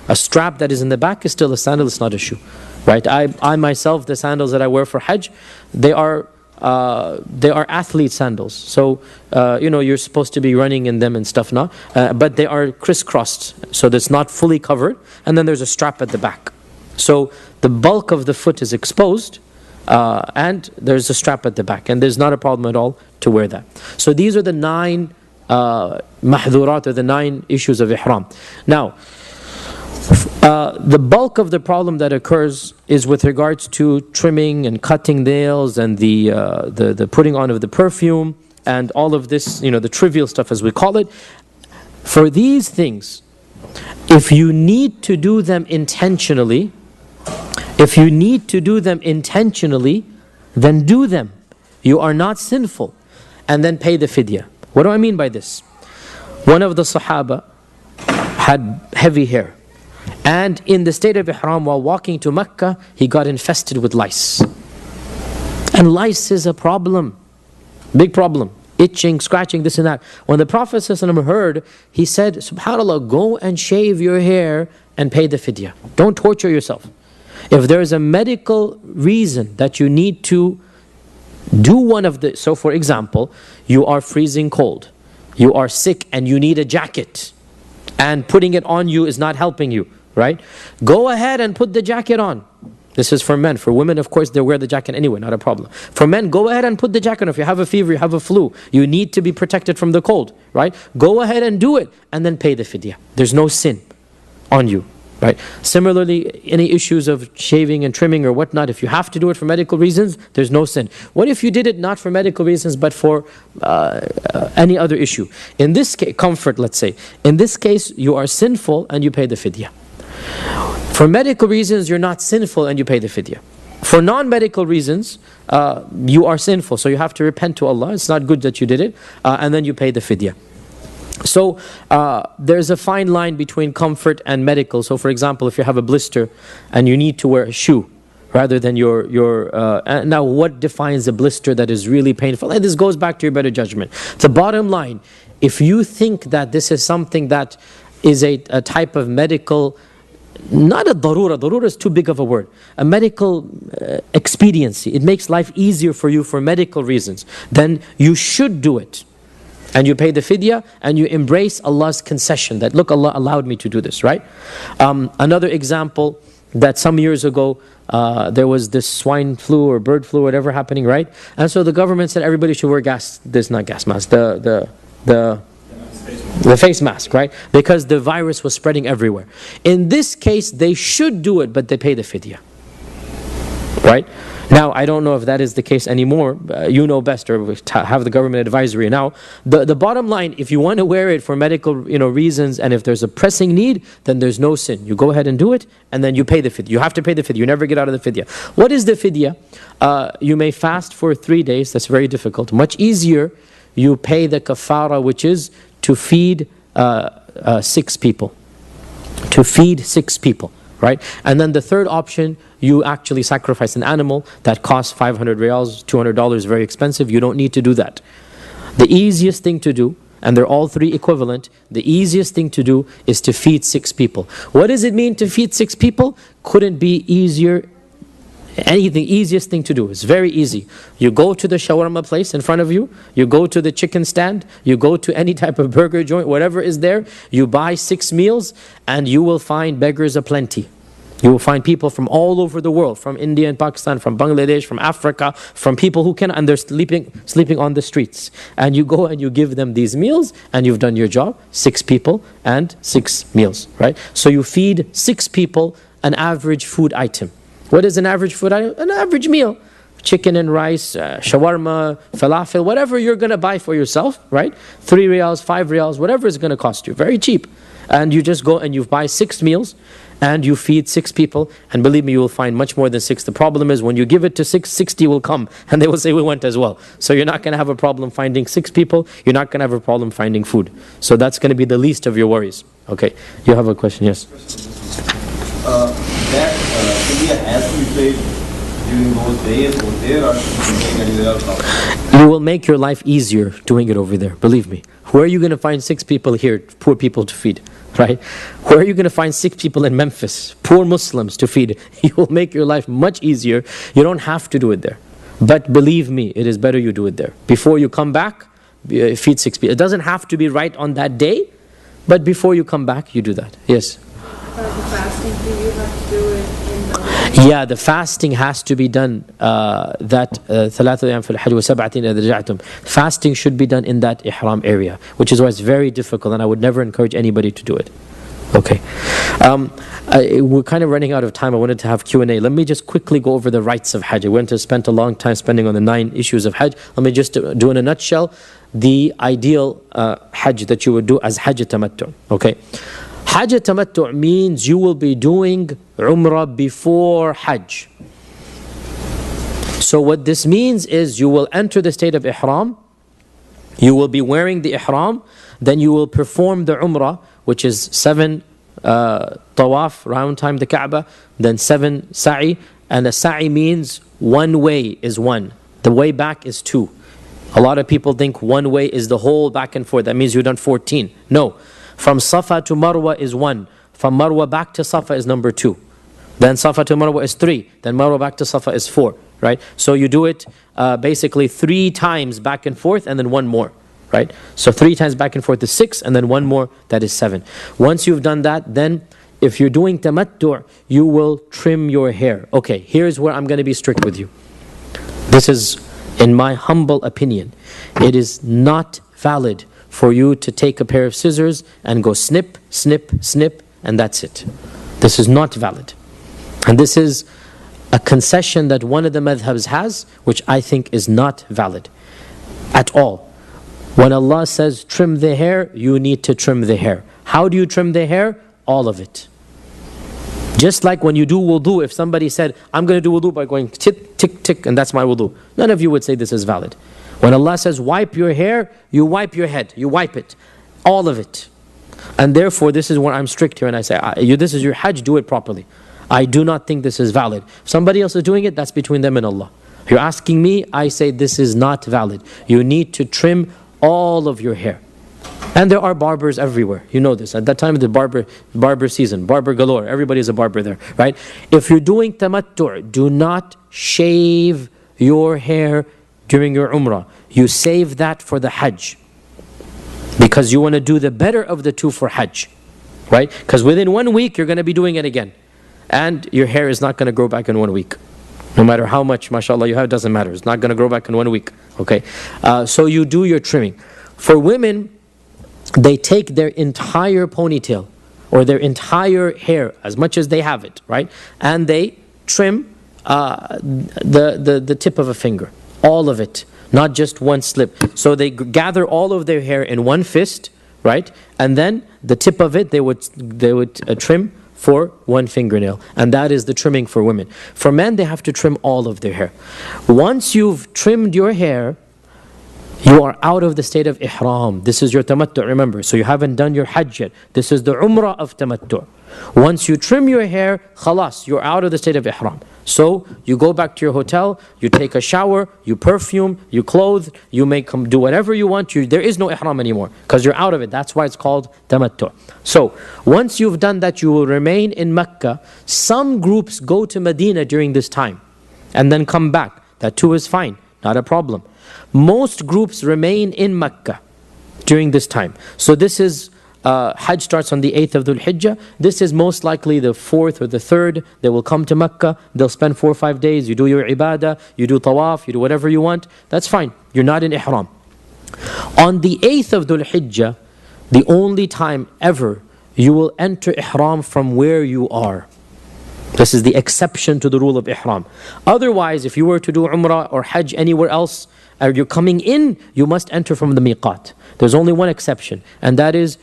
A strap that is in the back is still a sandal, it's not a shoe. Right? I myself, the sandals that I wear for Hajj, they are athlete sandals. So, you're supposed to be running in them and stuff now. But they are crisscrossed, so that's not fully covered. And then there's a strap at the back. So the bulk of the foot is exposed, and there's a strap at the back. And there's not a problem at all to wear that. So these are the 9 mahdurat, or the 9 issues of ihram. Now, the bulk of the problem that occurs is with regards to trimming and cutting nails and the putting on of the perfume and all of this, the trivial stuff as we call it. For these things, if you need to do them intentionally, then do them. You are not sinful. And then pay the fidya. What do I mean by this? One of the Sahaba had heavy hair. And in the state of ihram, while walking to Mecca, he got infested with lice. And lice is a problem. Big problem. Itching, scratching, this and that. When the Prophet ﷺ heard, he said, SubhanAllah, go and shave your hair and pay the fidya. Don't torture yourself. If there is a medical reason that you need to do one of the... So for example, you are freezing cold. You are sick and you need a jacket. And putting it on you is not helping you, right? Go ahead and put the jacket on. This is for men. For women, of course, they wear the jacket anyway, not a problem. For men, go ahead and put the jacket on. If you have a fever, you have a flu, you need to be protected from the cold, right? Go ahead and do it, and then pay the fidya. There's no sin on you, right? Similarly, any issues of shaving and trimming or whatnot, if you have to do it for medical reasons, there's no sin. What if you did it not for medical reasons, but for any other issue? In this case, comfort, let's say. In this case, you are sinful and you pay the fidya. For medical reasons, you're not sinful and you pay the fidya. For non-medical reasons, you are sinful, so you have to repent to Allah. It's not good that you did it, and then you pay the fidya. So there's a fine line between comfort and medical. So for example, if you have a blister and you need to wear a shoe rather than now what defines a blister that is really painful? And this goes back to your better judgment. The bottom line, if you think that this is something that is a type of medical, not a darura is too big of a word, a medical expediency, it makes life easier for you for medical reasons, then you should do it. And you pay the fidya and you embrace Allah's concession that, look, Allah allowed me to do this, right? Another example, that some years ago, there was this swine flu or bird flu, whatever happening, right? And so the government said everybody should wear the face mask, right? Because the virus was spreading everywhere. In this case, they should do it, but they pay the fidya, right? Now, I don't know if that is the case anymore. You know best, or have the government advisory. Now, the bottom line, if you want to wear it for medical reasons, and if there's a pressing need, then there's no sin. You go ahead and do it, and then you pay the fidya. You have to pay the fidya. You never get out of the fidya. What is the fidya? You may fast for 3 days. That's very difficult. Much easier, you pay the kafara, which is to feed 6 people. To feed 6 people. Right? And then the third option, you actually sacrifice an animal that costs 500 riyals, $200, very expensive. You don't need to do that. The easiest thing to do, and they're all 3 equivalent, the easiest thing to do is to feed 6 people. What does it mean to feed 6 people? Couldn't be easier. Anything, easiest thing to do. It's very easy. You go to the shawarma place in front of you, you go to the chicken stand, you go to any type of burger joint, whatever is there, you buy 6 meals, and you will find beggars aplenty. You will find people from all over the world, from India and Pakistan, from Bangladesh, from Africa, from people who can, and they're sleeping on the streets. And you go and you give them these meals, and you've done your job. 6 people and 6 meals, right? So you feed 6 people an average food item. What is an average food item? An average meal. Chicken and rice, shawarma, falafel, whatever you're going to buy for yourself, right? 3 riyals, 5 riyals, whatever it's going to cost you. Very cheap. And you just go and you buy 6 meals and you feed 6 people. And believe me, you will find much more than 6. The problem is when you give it to 6, 60 will come and they will say we went as well. So you're not going to have a problem finding 6 people. You're not going to have a problem finding food. So that's going to be the least of your worries. Okay, you have a question, yes? Should be a has to be played during those days over there, or should be playing anywhere else? You will make your life easier doing it over there, believe me. Where are you going to find 6 people here, poor people to feed, right? Where are you going to find 6 people in Memphis, poor Muslims to feed? You will make your life much easier. You don't have to do it there. But believe me, it is better you do it there. Before you come back, feed 6 people. It doesn't have to be right on that day, but before you come back, you do that. Yes? The fasting, do you have to do it in the... Yeah, the fasting has to be done, fasting should be done in that ihram area, which is why it's very difficult, and I would never encourage anybody to do it. Okay. We're kind of running out of time. I wanted to have Q&A. Let me just quickly go over the rights of Hajj. I went to spend a long time spending on the 9 issues of Hajj. Let me just do in a nutshell the ideal Hajj that you would do as Hajj Tamattu. Okay. Hajj Tamattu means you will be doing Umrah before Hajj. So what this means is you will enter the state of Ihram, you will be wearing the Ihram, then you will perform the Umrah, which is 7 tawaf, round time the Kaaba, then 7 sa'i, and a sa'i means one way is 1. The way back is 2. A lot of people think one way is the whole back and forth. That means you've done 14. No. From Safa to Marwa is 1. From Marwa back to Safa is number 2. Then Safa to Marwa is 3. Then Marwa back to Safa is 4. Right? So you do it basically 3 times back and forth and then 1 more. Right? So 3 times back and forth is 6 and then 1 more, that is 7. Once you've done that, then if you're doing tamattu', you will trim your hair. Okay, here's where I'm going to be strict with you. This is, in my humble opinion, it is not valid for you to take a pair of scissors and go snip, snip, snip, and that's it. This is not valid. And this is a concession that one of the madhabs has, which I think is not valid at all. When Allah says trim the hair, you need to trim the hair. How do you trim the hair? All of it. Just like when you do wudu, if somebody said, I'm going to do wudu by going tick, tick, tick, and that's my wudu. None of you would say this is valid. When Allah says wipe your hair, you wipe your head, you wipe it. All of it. And therefore, this is where I'm strict here and I say, this is your Hajj, do it properly. I do not think this is valid. If somebody else is doing it, that's between them and Allah. If you're asking me, I say this is not valid. You need to trim all of your hair. And there are barbers everywhere. You know this. At that time of the barber season, barber galore. Everybody is a barber there, right? If you're doing tamattu', do not shave your hair during your umrah. You save that for the Hajj. Because you want to do the better of the two for Hajj. Right? Because within 1 week, you're going to be doing it again. And your hair is not going to grow back in 1 week. No matter how much, mashallah, you have, it doesn't matter. It's not going to grow back in 1 week. Okay? So you do your trimming. For women, they take their entire ponytail or their entire hair, as much as they have it, right? And they trim the tip of a finger. All of it. Not just one slip. So they gather all of their hair in one fist, right? And then the tip of it, they would trim for 1 fingernail. And that is the trimming for women. For men, they have to trim all of their hair. Once you've trimmed your hair, you are out of the state of ihram. This is your tamattu', remember. So you haven't done your hajj yet. This is the umrah of tamattu'. Once you trim your hair, khalas, you're out of the state of ihram. So you go back to your hotel, you take a shower, you perfume, you clothe, you do whatever you want. There is no ihram anymore because you're out of it. That's why it's called tamattu'. So once you've done that, you will remain in Mecca. Some groups go to Medina during this time and then come back. That too is fine, not a problem. Most groups remain in Mecca during this time. So this is Hajj starts on the 8th of Dhul Hijjah. This is most likely the 4th or the 3rd. They will come to Mecca. They'll spend 4 or 5 days. You do your ibadah, you do tawaf, you do whatever you want. That's fine. You're not in ihram. On the 8th of Dhul Hijjah, the only time ever you will enter ihram from where you are. This is the exception to the rule of ihram. Otherwise, if you were to do umrah or hajj anywhere else, or you're coming in, you must enter from the miqat. There's only one exception, and that is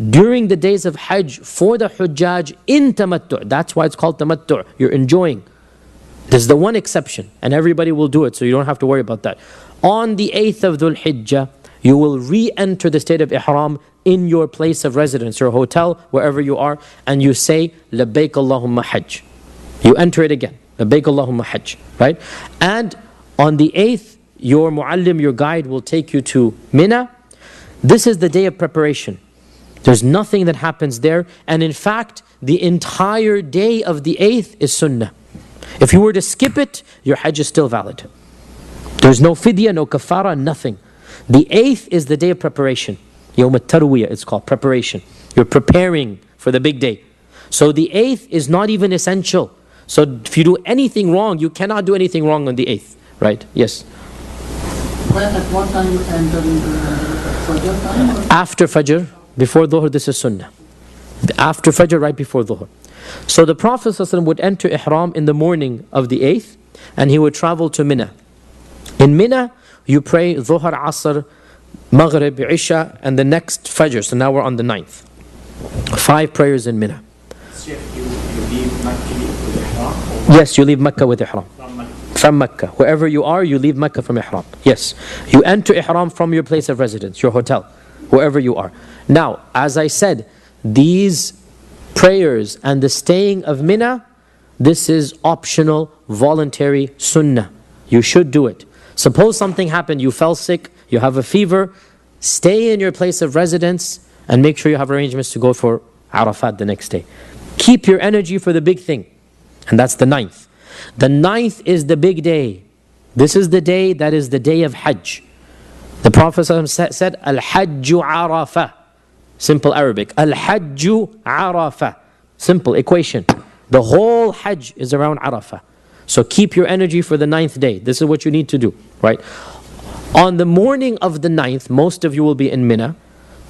during the days of hajj for the hujjaj in tamattu'. That's why it's called tamattu'. You're enjoying. This is the one exception, and everybody will do it, so you don't have to worry about that. On the 8th of Dhul Hijjah, you will re-enter the state of ihram in your place of residence, your hotel, wherever you are, and you say, Labbaik Allahumma Hajj. You enter it again, Labbaik Allahumma Hajj, right? And on the 8th, your muallim, your guide, will take you to Mina. This is the day of preparation. There's nothing that happens there, and in fact, the entire day of the 8th is sunnah. If you were to skip it, your hajj is still valid. There's no fidya, no kafara, nothing. The 8th is the day of preparation. Yawm al-Tarwiyah, it's called preparation. You're preparing for the big day. So the 8th is not even essential. So if you do anything wrong, you cannot do anything wrong on the 8th, right? Yes? At what time you enter in the Fajr time? After Fajr, before Dhuhr, this is sunnah. After Fajr, right before Dhuhr. So the Prophet ﷺ would enter ihram in the morning of the 8th, and he would travel to Mina. In Mina, you pray Dhuhr, Asr, Maghrib, Isha, and the next Fajr. So now we're on the 9th. 5 prayers in Mina. Sheikh, you leave Mecca with ihram? Yes, you leave Mecca with ihram. From Mecca. Wherever you are, you leave Mecca from ihram. Yes. You enter ihram from your place of residence, your hotel, wherever you are. Now, as I said, these prayers and the staying of Mina, this is optional, voluntary sunnah. You should do it. Suppose something happened, you fell sick, you have a fever, stay in your place of residence and make sure you have arrangements to go for Arafat the next day. Keep your energy for the big thing, and that's the 9th. The 9th is the big day. This is the day that is the day of Hajj. The Prophet ﷺ said, Al-Hajju Arafah. Simple Arabic. Al-Hajju Arafah. Simple equation. The whole Hajj is around Arafah. So keep your energy for the 9th day. This is what you need to do, right? On the morning of the 9th, most of you will be in Mina.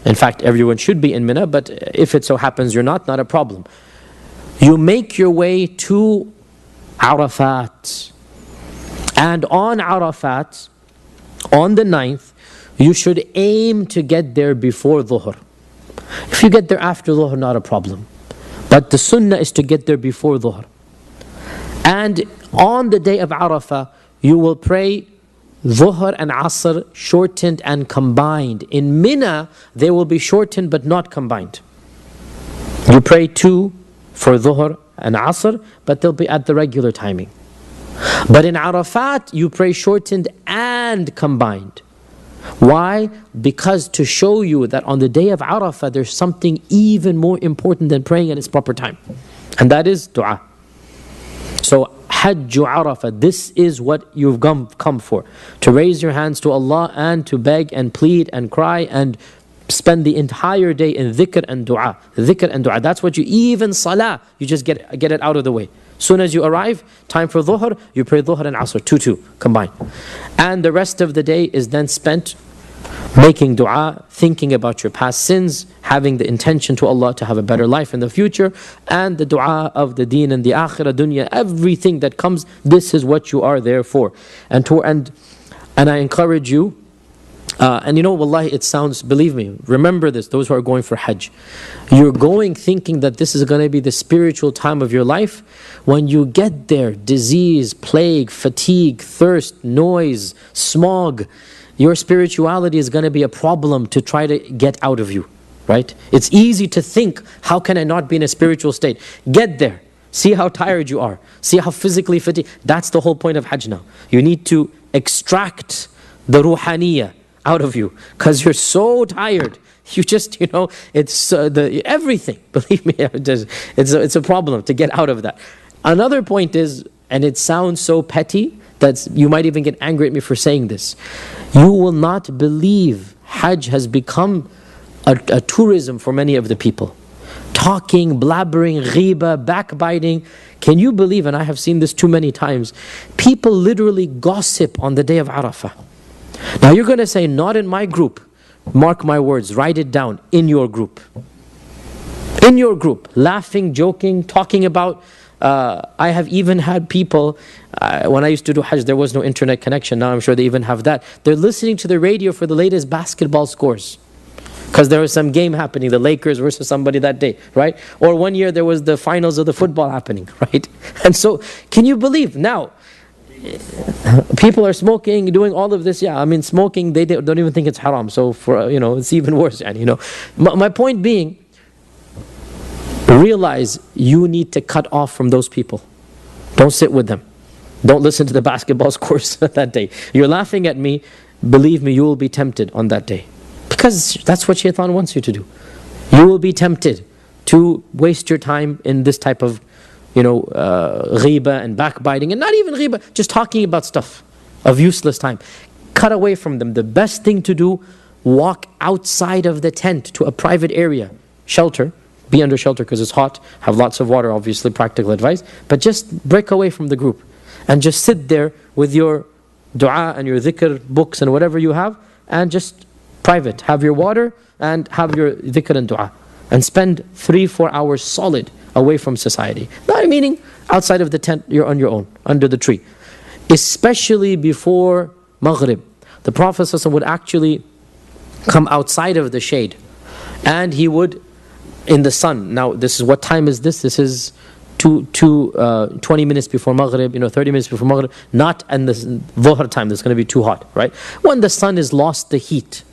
In fact, everyone should be in Mina, but if it so happens you're not a problem. You make your way to Arafat. And on Arafat, on the 9th, you should aim to get there before Dhuhr. If you get there after Dhuhr, not a problem. But the sunnah is to get there before Dhuhr. And on the day of Arafah, you will pray Dhuhr and Asr shortened and combined. In Mina, they will be shortened but not combined. You pray 2 for Dhuhr and Asr, but they'll be at the regular timing. But in Arafat, you pray shortened and combined. Why? Because to show you that on the day of Arafah, there's something even more important than praying at its proper time. And that is dua. So, Hajju Arafah, this is what you've come for. To raise your hands to Allah and to beg and plead and cry and spend the entire day in dhikr and dua. Dhikr and dua. That's what you, even salah, you just get it out of the way. Soon as you arrive, time for dhuhr, you pray dhuhr and asr, 2-2, combined. And the rest of the day is then spent making dua, thinking about your past sins, having the intention to Allah to have a better life in the future, and the dua of the deen and the akhirah, dunya, everything that comes, this is what you are there for. And I encourage you, and you know, wallahi, it sounds, believe me, remember this, those who are going for Hajj. You're going thinking that this is going to be the spiritual time of your life. When you get there, disease, plague, fatigue, thirst, noise, smog, your spirituality is going to be a problem to try to get out of you, right? It's easy to think, how can I not be in a spiritual state? Get there. See how tired you are. See how physically fatigued. That's the whole point of Hajj now. You need to extract the ruhaniyah out of you because you're so tired. You just, it's everything. Believe me, it's a problem to get out of that. Another point is, and it sounds so petty that you might even get angry at me for saying this. You will not believe Hajj has become a tourism for many of the people. Talking, blabbering, ghiba, backbiting. Can you believe, and I have seen this too many times, people literally gossip on the day of Arafah. Now you're going to say, not in my group. Mark my words, write it down, in your group. In your group, laughing, joking, talking about I have even had people, when I used to do Hajj, there was no internet connection. Now I'm sure they even have that. They're listening to the radio for the latest basketball scores. Because there was some game happening, the Lakers versus somebody that day, right? Or one year there was the finals of the football happening, right? And so, can you believe? Now, people are smoking, doing all of this. Yeah, I mean, smoking, they don't even think it's haram. So, for it's even worse. And my point being, realize you need to cut off from those people. Don't sit with them. Don't listen to the basketball scores that day. You're laughing at me. Believe me, you will be tempted on that day. Because that's what shaitan wants you to do. You will be tempted to waste your time in this type of, ghiba and backbiting. And not even ghiba, just talking about stuff of useless time. Cut away from them. The best thing to do, walk outside of the tent to a private area. Shelter. Be under shelter because it's hot. Have lots of water, obviously, practical advice. But just break away from the group. And just sit there with your dua and your dhikr books and whatever you have. And just private. Have your water and have your dhikr and dua. And spend 3-4 hours solid away from society. Not meaning outside of the tent, you're on your own, under the tree. Especially before Maghrib. The Prophet ﷺ would actually come outside of the shade. And he would, in the sun. Now, this is, what time is this? This is 20 minutes before Maghrib, 30 minutes before Maghrib. Not in the Dhuhr time, that's going to be too hot, right? When the sun has lost the heat.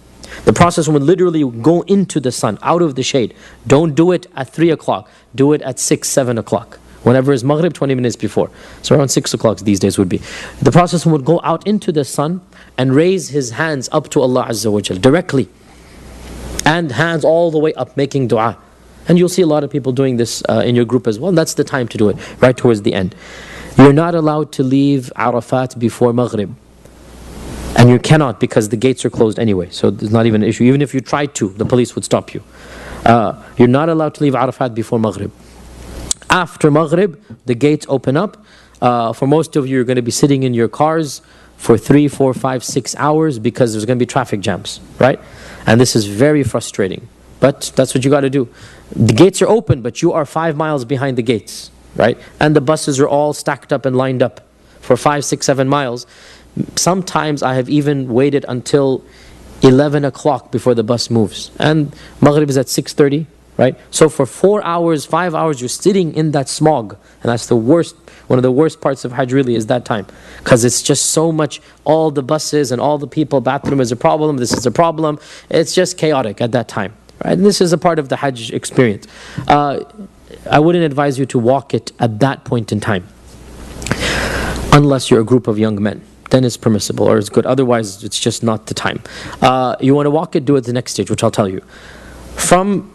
The process would literally go into the sun, out of the shade. Don't do it at 3 o'clock. Do it at 6, 7 o'clock. Whenever is Maghrib, 20 minutes before. So around 6 o'clock these days would be. The Prophet would go out into the sun and raise his hands up to Allah Azza wa Jal directly. And hands all the way up, making dua. And you'll see a lot of people doing this in your group as well. That's the time to do it, right towards the end. You're not allowed to leave Arafat before Maghrib. And you cannot, because the gates are closed anyway. So there's not even an issue. Even if you tried to, the police would stop you. You're not allowed to leave Arafat before Maghrib. After Maghrib, the gates open up. For most of you, you're going to be sitting in your cars for 3, 4, 5, 6 hours because there's going to be traffic jams, right? And this is very frustrating. But that's what you got to do. The gates are open, but you are 5 miles behind the gates, right? And the buses are all stacked up and lined up for 5, 6, 7 miles. Sometimes I have even waited until 11 o'clock before the bus moves. And Maghrib is at 6:30, right? So for 4 hours, 5 hours, you're sitting in that smog. And that's the worst, one of the worst parts of Hajj really is that time. Because it's just so much, all the buses and all the people, bathroom is a problem, this is a problem. It's just chaotic at that time. Right? And this is a part of the Hajj experience. I wouldn't advise you to walk it at that point in time. Unless you're a group of young men. Then it's permissible or it's good. Otherwise, it's just not the time. You want to walk it, do it the next stage, which I'll tell you. From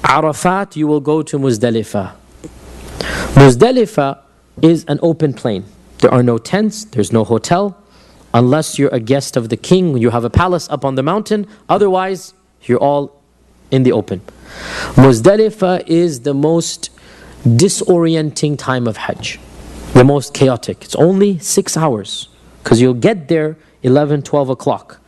Arafat, you will go to Muzdalifah. Muzdalifah is an open plain. There are no tents, there's no hotel. Unless you're a guest of the king, you have a palace up on the mountain. Otherwise, you're all in the open. Muzdalifah is the most disorienting time of Hajj. The most chaotic. It's only 6 hours. Because you'll get there 11, 12 o'clock.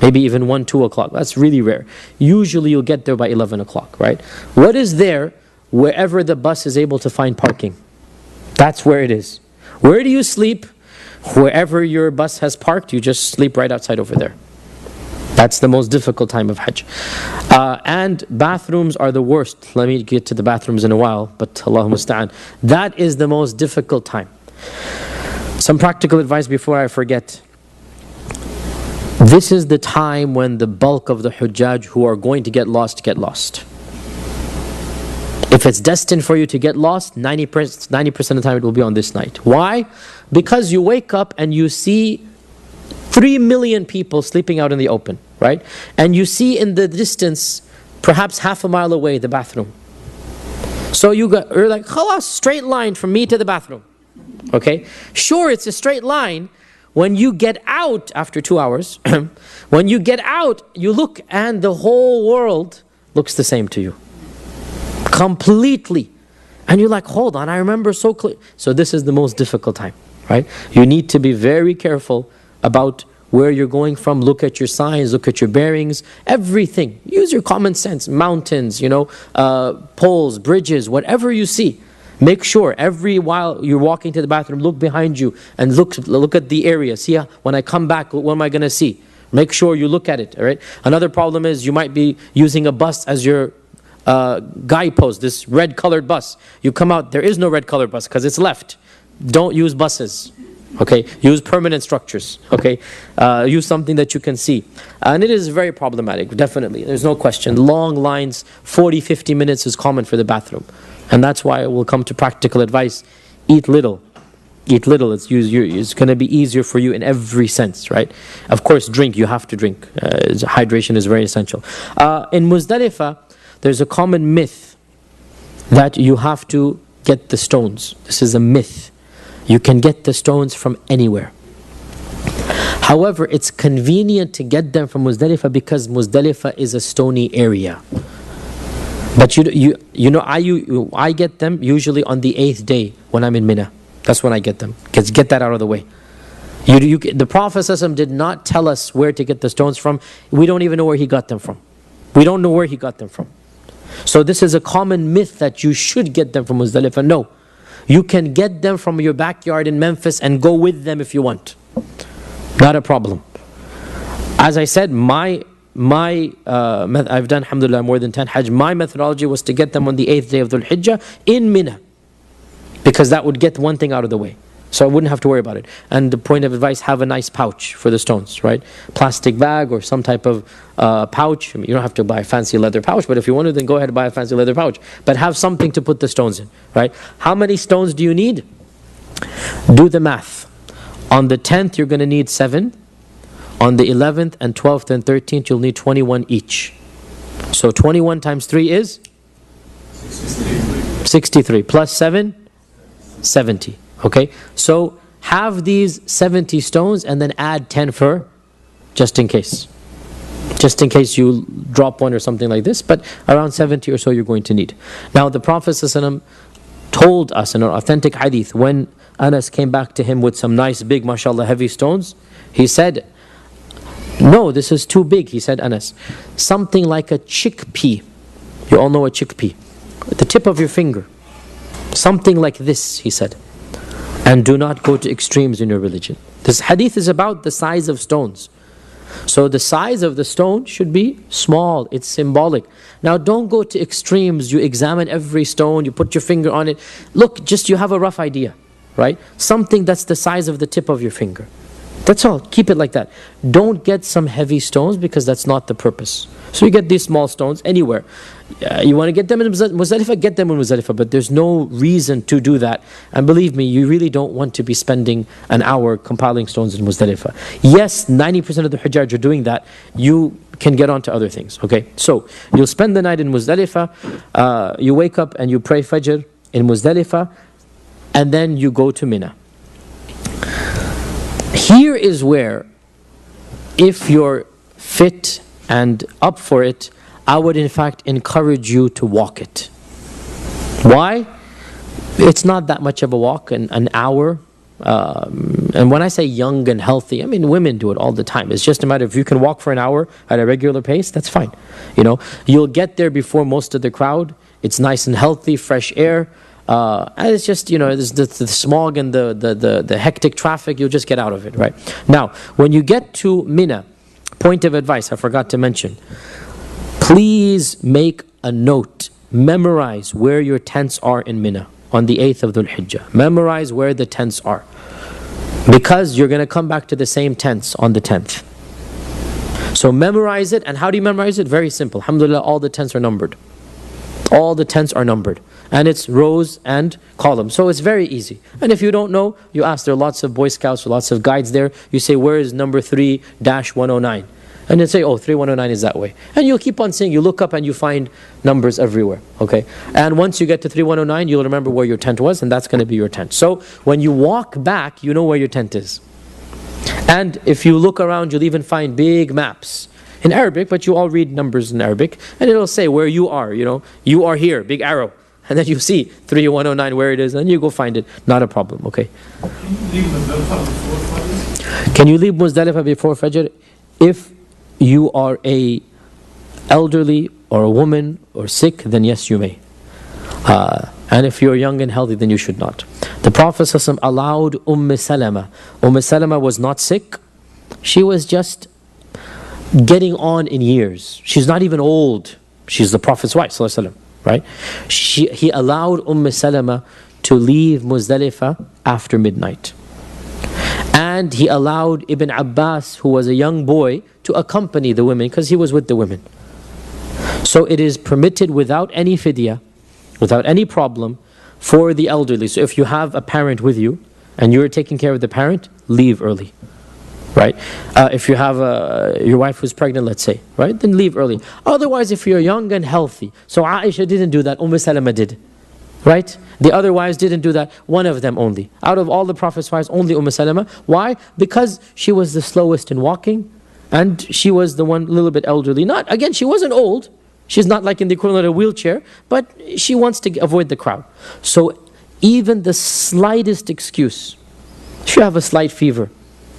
Maybe even 1, 2 o'clock. That's really rare. Usually you'll get there by 11 o'clock, right? What is there? Wherever the bus is able to find parking. That's where it is. Where do you sleep? Wherever your bus has parked, you just sleep right outside over there. That's the most difficult time of Hajj. And bathrooms are the worst. Let me get to the bathrooms in a while, but Allahumma musta'an. That is the most difficult time. Some practical advice before I forget. This is the time when the bulk of the Hujjaj who are going to get lost. If it's destined for you to get lost, 90% of the time it will be on this night. Why? Because you wake up and you see 3 million people sleeping out in the open, right? And you see in the distance, perhaps half a mile away, the bathroom. So you're like, khalas, straight line from me to the bathroom. Okay? Sure, it's a straight line. When you get out after 2 hours, when you get out, you look and the whole world looks the same to you. Completely. And you're like, hold on, I remember so clear. So this is the most difficult time, right? You need to be very careful about where you're going from. Look at your signs, look at your bearings, everything. Use your common sense. Mountains, poles, bridges, whatever you see. Make sure every while you're walking to the bathroom, look behind you and look at the area. See, when I come back, what am I going to see? Make sure you look at it, all right? Another problem is you might be using a bus as your guidepost, this red colored bus. You come out, there is no red colored bus because it's left. Don't use buses, okay? Use permanent structures, okay? Use something that you can see. And it is very problematic, definitely. There's no question. Long lines, 40, 50 minutes is common for the bathroom. And that's why we'll come to practical advice. Eat little. Eat little. It's going to be easier for you in every sense, right? Of course, drink. You have to drink. Hydration is very essential. In Muzdalifah, there's a common myth that you have to get the stones. This is a myth. You can get the stones from anywhere. However, it's convenient to get them from Muzdalifah because Muzdalifah is a stony area. But you know, I get them usually on the 8th day when I'm in Mina. That's when I get them. Get that out of the way. The Prophet ﷺ did not tell us where to get the stones from. We don't even know where he got them from. We don't know where he got them from. So this is a common myth that you should get them from Muzdalifah. No. You can get them from your backyard in Memphis and go with them if you want. Not a problem. As I said, I've done, alhamdulillah, more than 10 Hajj. My methodology was to get them on the 8th day of Dhul Hijjah in Mina. Because that would get one thing out of the way. So I wouldn't have to worry about it. And the point of advice, have a nice pouch for the stones, right? Plastic bag or some type of pouch. I mean, you don't have to buy a fancy leather pouch, but if you want to, then go ahead and buy a fancy leather pouch. But have something to put the stones in, right? How many stones do you need? Do the math. On the 10th, you're going to need 7. On the 11th and 12th and 13th, you'll need 21 each. So 21 times 3 is? 63. Plus 7? 70. Okay? So have these 70 stones and then add 10 for just in case. Just in case you drop one or something like this. But around 70 or so you're going to need. Now the Prophet ﷺ told us in an authentic hadith, when Anas came back to him with some nice big, mashallah, heavy stones, he said, no, this is too big, he said, Anas. Something like a chickpea. You all know a chickpea. At the tip of your finger. Something like this, he said. And do not go to extremes in your religion. This hadith is about the size of stones. So the size of the stone should be small. It's symbolic. Now don't go to extremes. You examine every stone. You put your finger on it. Look, just you have a rough idea, right? Something that's the size of the tip of your finger. That's all. Keep it like that. Don't get some heavy stones because that's not the purpose. So you get these small stones anywhere. You want to get them in Muzdalifah, get them in Muzdalifah, but there's no reason to do that. And believe me, you really don't want to be spending an hour compiling stones in Muzdalifah. Yes, 90% of the Hujjaj are doing that. You can get on to other things, okay? So, you'll spend the night in Muzdalifah, you wake up and you pray Fajr in Muzdalifah, and then you go to Mina. Here is where, if you're fit and up for it, I would in fact encourage you to walk it. Why? It's not that much of a walk, an hour. And when I say young and healthy, I mean women do it all the time. It's just a matter of if you can walk for an hour at a regular pace, that's fine. You know, you'll get there before most of the crowd. It's nice and healthy, fresh air. And it's just, you know, the smog and the hectic traffic, you'll just get out of it, right? Now, when you get to Mina, point of advice I forgot to mention, please make a note, memorize where your tents are in Mina on the 8th of Dhul Hijjah. Memorize where the tents are. Because you're going to come back to the same tents on the 10th. So memorize it. And how do you memorize it? Very simple. Alhamdulillah, all the tents are numbered. All the tents are numbered. And it's rows and columns. So it's very easy. And if you don't know, you ask. There are lots of Boy Scouts, lots of guides there. You say, where is number 3-109? And they'll say, oh, 3109 is that way. And you'll keep on saying, you look up and you find numbers everywhere. Okay. And once you get to 3109, you'll remember where your tent was, and that's going to be your tent. So when you walk back, you know where your tent is. And if you look around, you'll even find big maps in Arabic, but you all read numbers in Arabic, and it'll say where you are, you know, you are here, big arrow. And then you see 3109 where it is, and you go find it. Not a problem, okay? Can you leave Muzdalifah before Fajr? If you are a elderly or a woman or sick, then yes, you may. And if you're young and healthy, then you should not. The Prophet ﷺ allowed Salama. Salama was not sick. She was just getting on in years. She's not even old. She's the Prophet's wife, ﷺ, right? He allowed Salama to leave Muzdalifah after midnight. And he allowed Ibn Abbas, who was a young boy, to accompany the women because he was with the women. So it is permitted without any fidya, without any problem, for the elderly. So if you have a parent with you and you're taking care of the parent, leave early. Right? If you have your wife who's pregnant, let's say, right? Then leave early. Otherwise, if you're young and healthy, so Aisha didn't do that, Salama did. Right? The other wives didn't do that, one of them only. Out of all the Prophet's wives, only Salama. Why? Because she was the slowest in walking and she was the one a little bit elderly. Again, she wasn't old. She's not like in the equivalent of a wheelchair, but she wants to avoid the crowd. So even the slightest excuse, if you have a slight fever,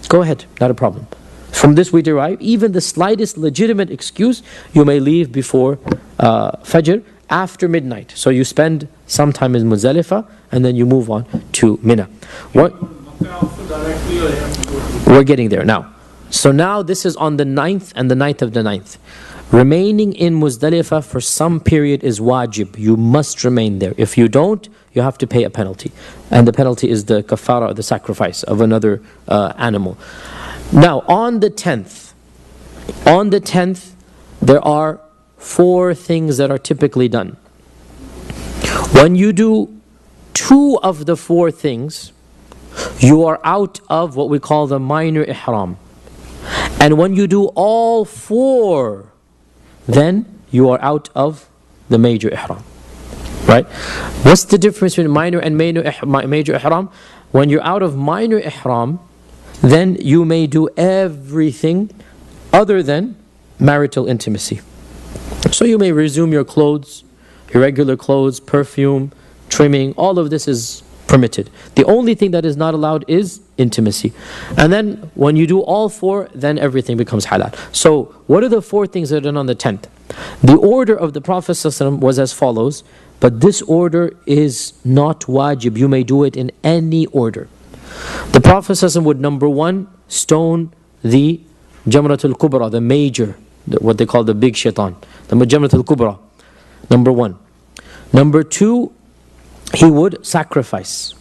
go ahead, not a problem. From this we derive, even the slightest legitimate excuse, you may leave before Fajr, after midnight. So you spend some time in Muzdalifah and then you move on to Mina. We're getting there now. So now this is on the 9th and the night of the 9th. Remaining in Muzdalifah for some period is wajib. You must remain there. If you don't, you have to pay a penalty. And the penalty is the kafara, or the sacrifice of another animal. Now on the 10th, there are 4 things that are typically done. When you do 2 of the 4 things, you are out of what we call the minor ihram. And when you do all 4, then you are out of the major ihram. Right? What's the difference between minor and major ihram? When you're out of minor ihram, then you may do everything other than marital intimacy. So you may resume your clothes, your regular clothes, perfume, trimming, all of this is permitted. The only thing that is not allowed is intimacy. And then when you do all 4, then everything becomes halal. So what are the 4 things that are done on the 10th? The order of the Prophet ﷺ was as follows, but this order is not wajib. You may do it in any order. The Prophet ﷺ would, number 1, stone the Jamratul Kubra, the major, what they call the big shaitan, the Jamratul Kubra, number 1. Number 2, he would sacrifice.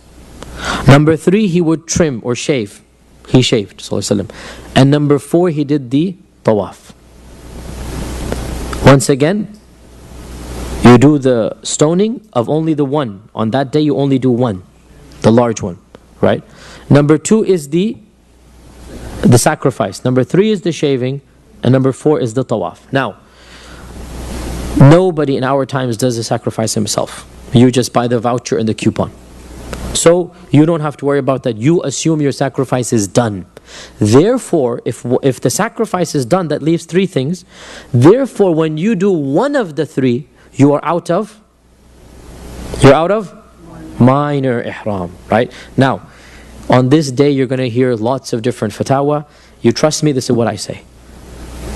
Number 3, he would trim or shave. He shaved, ﷺ. And number 4, he did the tawaf. Once again, you do the stoning of only the one. On that day, you only do one, the large one, right? Number 2 is the sacrifice. Number 3 is the shaving. And number 4 is the tawaf. Now, nobody in our times does the sacrifice himself. You just buy the voucher and the coupon. So you don't have to worry about that. You assume your sacrifice is done. Therefore, if the sacrifice is done, that leaves 3 things. Therefore, when you do one of the 3, you are out of minor ihram, right? Now, on this day, you're going to hear lots of different fatwa. You trust me, this is what I say.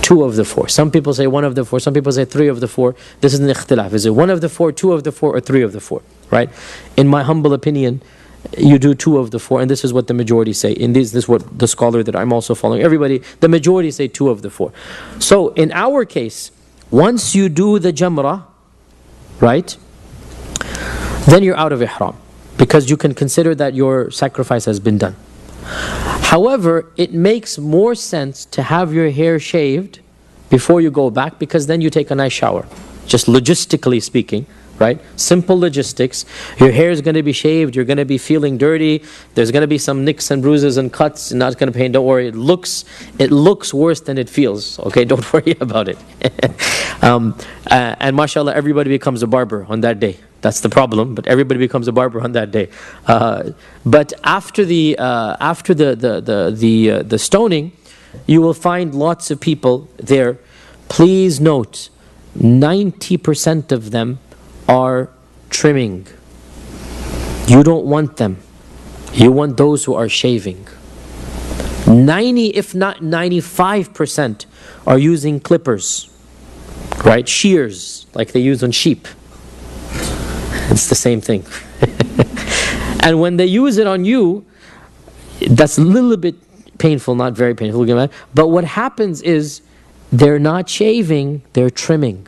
2 of the 4. Some people say 1 of the 4. Some people say 3 of the 4. This is an ikhtilaf. Is it 1 of the 4, 2 of the 4, or 3 of the 4? Right? In my humble opinion, you do 2 of the 4, and this is what the majority say. This is what the scholar that I'm also following. Everybody, the majority say 2 of the 4. So in our case, once you do the jamrah, right, then you're out of ihram, because you can consider that your sacrifice has been done. However, it makes more sense to have your hair shaved before you go back, because then you take a nice shower. Just logistically speaking, right? Simple logistics. Your hair is going to be shaved, you're going to be feeling dirty, there's going to be some nicks and bruises and cuts, and not going to pain, don't worry. It looks worse than it feels, okay? Don't worry about it. And mashallah, everybody becomes a barber on that day. That's the problem, but everybody becomes a barber on that day. But after the stoning, you will find lots of people there. Please note, 90% of them are trimming. You don't want them. You want those who are shaving. 90, if not 95%, are using clippers, right? Shears, like they use on sheep. It's the same thing. And when they use it on you, that's a little bit painful, not very painful. But what happens is they're not shaving, they're trimming.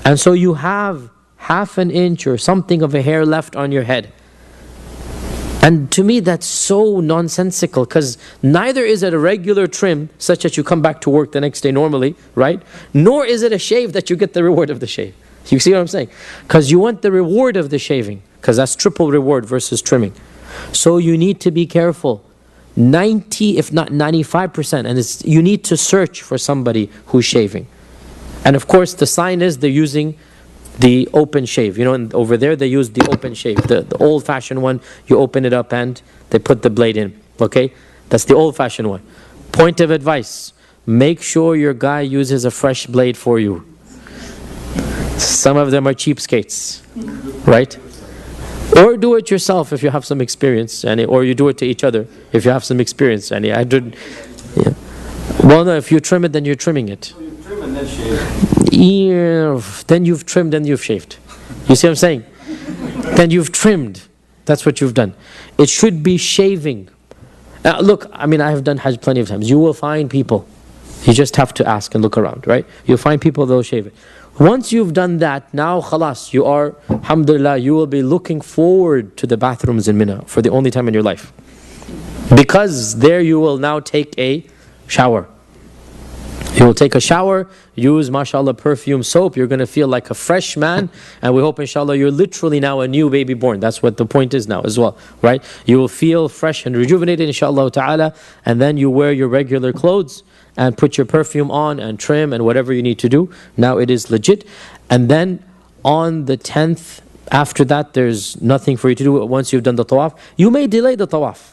And so you have half an inch or something of a hair left on your head. And to me that's so nonsensical, because neither is it a regular trim such that you come back to work the next day normally, right? Nor is it a shave that you get the reward of the shave. You see what I'm saying? Because you want the reward of the shaving, because that's triple reward versus trimming. So you need to be careful. 90 if not 95%, and you need to search for somebody who's shaving. And of course the sign is they're using the open shave. You know, and over there they use the open shave, the old-fashioned one. You open it up and they put the blade in. Okay, that's the old-fashioned one. Point of advice: make sure your guy uses a fresh blade for you. Some of them are cheapskates, right? Or do it yourself if you have some experience, or you do it to each other if you have some experience. I did. Yeah. Well, no, if you trim it, then you're trimming it. So you trim and then shave. Yeah, then you've trimmed and you've shaved. You see what I'm saying? Then you've trimmed. That's what you've done. It should be shaving. Look, I mean, I have done Hajj plenty of times. You will find people. You just have to ask and look around, right? You'll find people, they'll shave it. Once you've done that, now khalas, you are, alhamdulillah, you will be looking forward to the bathrooms in Mina for the only time in your life. Because there you will now take a shower. You will take a shower, use mashallah perfume soap, you're going to feel like a fresh man, and we hope inshallah you're literally now a new baby born. That's what the point is now as well, right? You will feel fresh and rejuvenated inshallah ta'ala, and then you wear your regular clothes and put your perfume on and trim and whatever you need to do. Now it is legit. And then on the 10th, after that there's nothing for you to do once you've done the tawaf. You may delay the tawaf.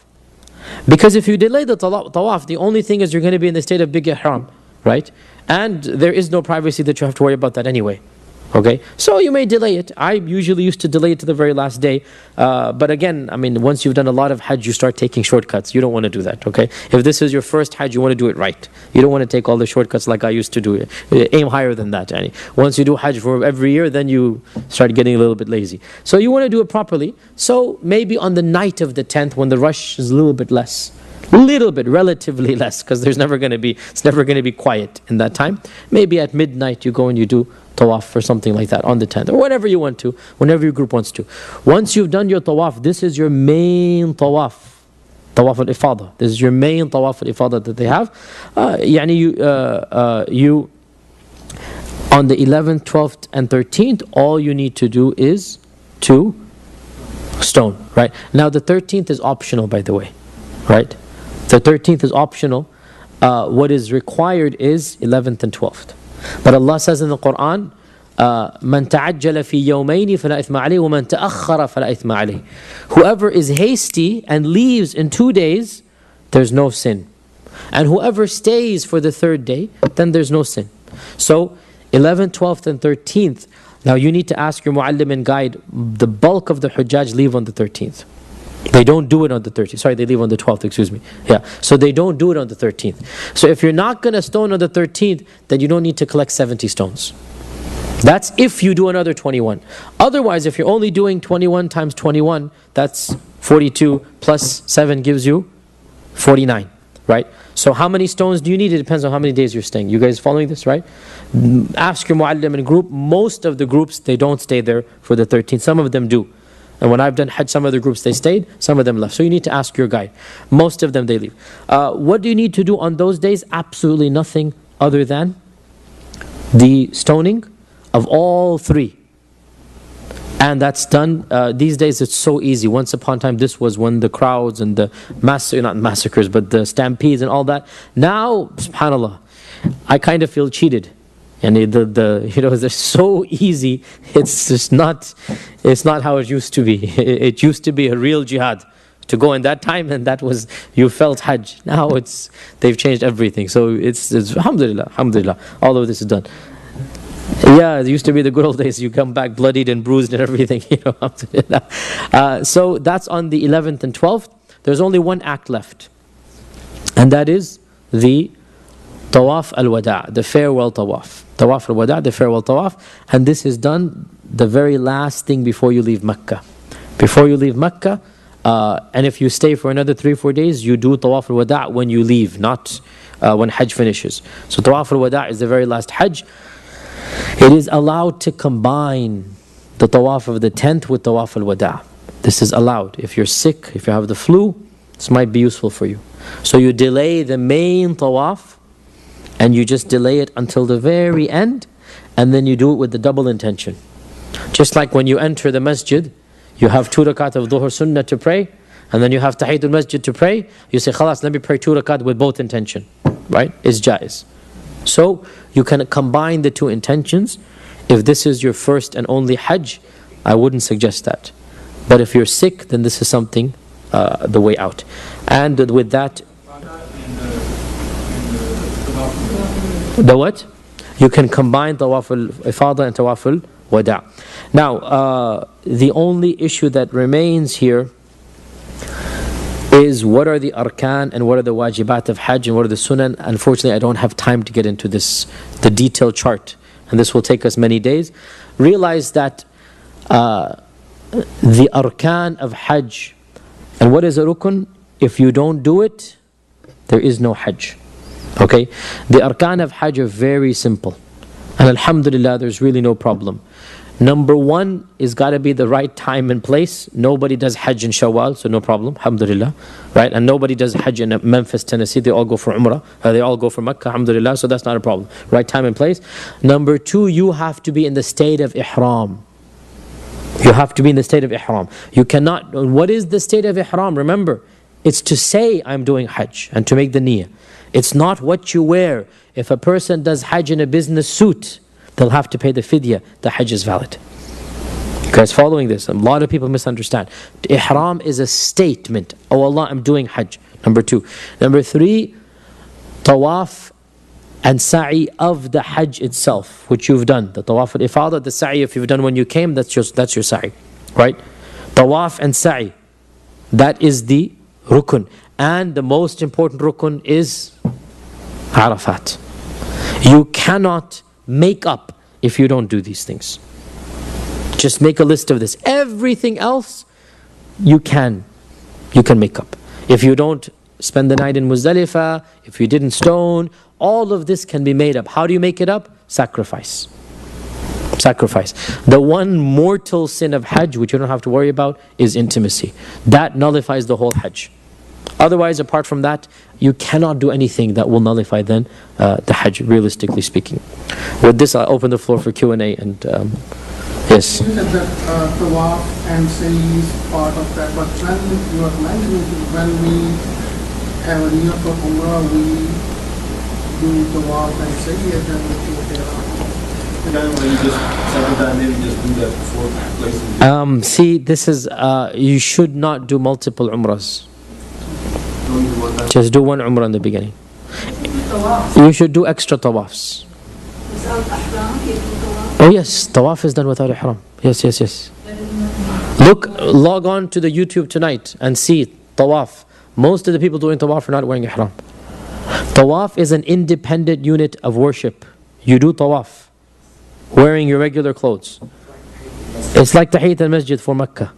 Because if you delay the tawaf, the only thing is you're going to be in the state of big ihram, right? And there is no privacy that you have to worry about that anyway. Okay, so you may delay it. I usually used to delay it to the very last day. But again, I mean, once you've done a lot of Hajj, you start taking shortcuts. You don't want to do that, okay? If this is your first Hajj, you want to do it right. You don't want to take all the shortcuts like I used to do. Aim higher than that. Once you do Hajj for every year, then you start getting a little bit lazy. So you want to do it properly. So maybe on the night of the 10th, when the rush is a little bit less, little bit, relatively less, because it's never going to be quiet in that time. Maybe at midnight you go and you do tawaf or something like that on the 10th, or whatever you want to, whenever your group wants to. Once you've done your tawaf, this is your main tawaf, tawaf al-ifada. This is your main tawaf al-ifada that they have. You on the 11th, 12th and 13th, all you need to do is to stone, right? Now the 13th is optional, by the way, right? The 13th is optional. What is required is 11th and 12th. But Allah says in the Quran, مَنْ تَعَجَّلَ فِي يَوْمَيْنِ فَلَا إِثْمَ عَلَيْهِ وَمَنْ تَأَخَّرَ فَلَا إِثْمَ عَلَيْهِ. Whoever is hasty and leaves in 2 days, there's no sin. And whoever stays for the 3rd day, then there's no sin. So 11th, 12th and 13th, now you need to ask your muallim and guide. The bulk of the Hujjaj leave on the 13th. They don't do it on the 13th. Sorry, they leave on the 12th, excuse me. Yeah, so they don't do it on the 13th. So if you're not going to stone on the 13th, then you don't need to collect 70 stones. That's if you do another 21. Otherwise, if you're only doing 21 times 21, that's 42 plus 7 gives you 49, right? So how many stones do you need? It depends on how many days you're staying. You guys following this, right? Ask your muallim in group. Most of the groups, they don't stay there for the 13th. Some of them do. And when I've done Hajj, some of the groups, they stayed, some of them left. So you need to ask your guide. Most of them, they leave. What do you need to do on those days? Absolutely nothing other than the stoning of all 3. And that's done. These days, it's so easy. Once upon a time, this was when the crowds and the not massacres, but the stampedes and all that. Now, subhanAllah, I kind of feel cheated. And they're so easy. It's just not how it used to be. It used to be a real jihad to go in that time, and that was, you felt Hajj. Now they've changed everything. So it's alhamdulillah, alhamdulillah, all of this is done. Yeah, it used to be the good old days. You come back bloodied and bruised and everything. Alhamdulillah. So that's on the 11th and 12th. There's only one act left, and that is the Tawaf al-Wada', the farewell tawaf. Tawaf al-Wada', the farewell tawaf. And this is done the very last thing before you leave Mecca. Before you leave Mecca, and if you stay for another 3-4 days, you do Tawaf al-Wada' when you leave, not when Hajj finishes. So Tawaf al-Wada' is the very last Hajj. It is allowed to combine the Tawaf of the 10th with Tawaf al-Wada'. This is allowed. If you're sick, if you have the flu, this might be useful for you. So you delay the main Tawaf, and you just delay it until the very end, and then you do it with the double intention. Just like when you enter the masjid, you have 2 rakat of Dhuhr Sunnah to pray, and then you have Tahiyatul Masjid to pray. You say, khalas, let me pray 2 rakat with both intention. Right? It's jaiz. So you can combine the 2 intentions. If this is your first and only Hajj, I wouldn't suggest that. But if you're sick, then this is something, the way out. And with that, the what? You can combine Tawaf al-Ifada and Tawaf al-Wada'. Now, the only issue that remains here is what are the arkan and what are the wajibat of Hajj and what are the sunan. Unfortunately, I don't have time to get into this, the detailed chart, and this will take us many days. Realize that the arkan of Hajj, and what is a rukun? If you don't do it, there is no Hajj. Okay? The arkan of Hajj are very simple, and alhamdulillah, there's really no problem. Number 1 is got to be the right time and place. Nobody does Hajj in Shawwal, so no problem, alhamdulillah. Right? And nobody does Hajj in Memphis, Tennessee. They all go for Umrah. They all go for Mecca, alhamdulillah, so that's not a problem. Right time and place. Number 2, you have to be in the state of Ihram. You have to be in the state of Ihram. You cannot, what is the state of Ihram? Remember, it's to say I'm doing Hajj and to make the niyyah. It's not what you wear. If a person does Hajj in a business suit, they'll have to pay the fidya. The Hajj is valid. You guys following this? A lot of people misunderstand. Ihram is a statement. Oh Allah, I'm doing Hajj. Number 2. Number 3, Tawaf and Sa'i of the Hajj itself, which you've done. The Tawaf al-Ifada, the Sa'i, if you've done when you came, that's your Sa'i. Right? Tawaf and Sa'i. That is the rukun. And the most important rukun is Arafat. You cannot make up if you don't do these things. Just make a list of this. Everything else you can make up. If you don't spend the night in Muzdalifah, if you didn't stone, all of this can be made up. How do you make it up? Sacrifice. Sacrifice. The one mortal sin of Hajj, which you don't have to worry about, is intimacy. That nullifies the whole Hajj. Otherwise, apart from that, you cannot do anything that will nullify then the Hajj, realistically speaking. With this, I'll open the floor for Q&A. And yes. You said that Tawaf and Sa'i is part of that, but when you are mentioning when we have a niyyah for Umrah, we do Tawaf and Sa'i and then we do Ihram. When you just second time, maybe just do that 4 places. See, this is, you should not do multiple Umrahs. Just do one Umrah in the beginning. You should do extra Tawafs. Oh yes, Tawaf is done without Ihram. Yes. Look, log on to the YouTube tonight and see Tawaf. Most of the people doing Tawaf are not wearing Ihram. Tawaf is an independent unit of worship. You do Tawaf wearing your regular clothes. It's like Tahiyyat al-Masjid for Mecca.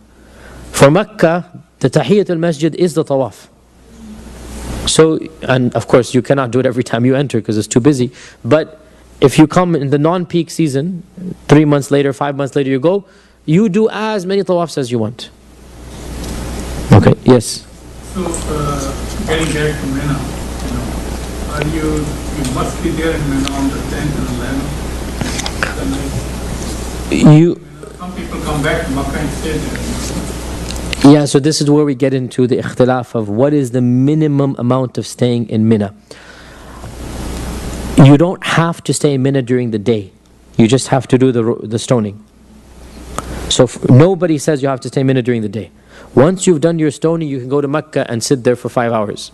For Mecca, the Tahiyyat al-Masjid is the Tawaf. So, and of course you cannot do it every time you enter because it's too busy. But if you come in the non-peak season, 3 months later, 5 months later you go, you do as many tawafs as you want. Okay, yes? So, getting back to Mina, you must be there in Mina on the 10th and 11th. Some people come back to Makkah and stay there. Yeah, so this is where we get into the ikhtilaf of what is the minimum amount of staying in Mina. You don't have to stay in Mina during the day. You just have to do the stoning. So nobody says you have to stay in Mina during the day. Once you've done your stoning, you can go to Mecca and sit there for 5 hours.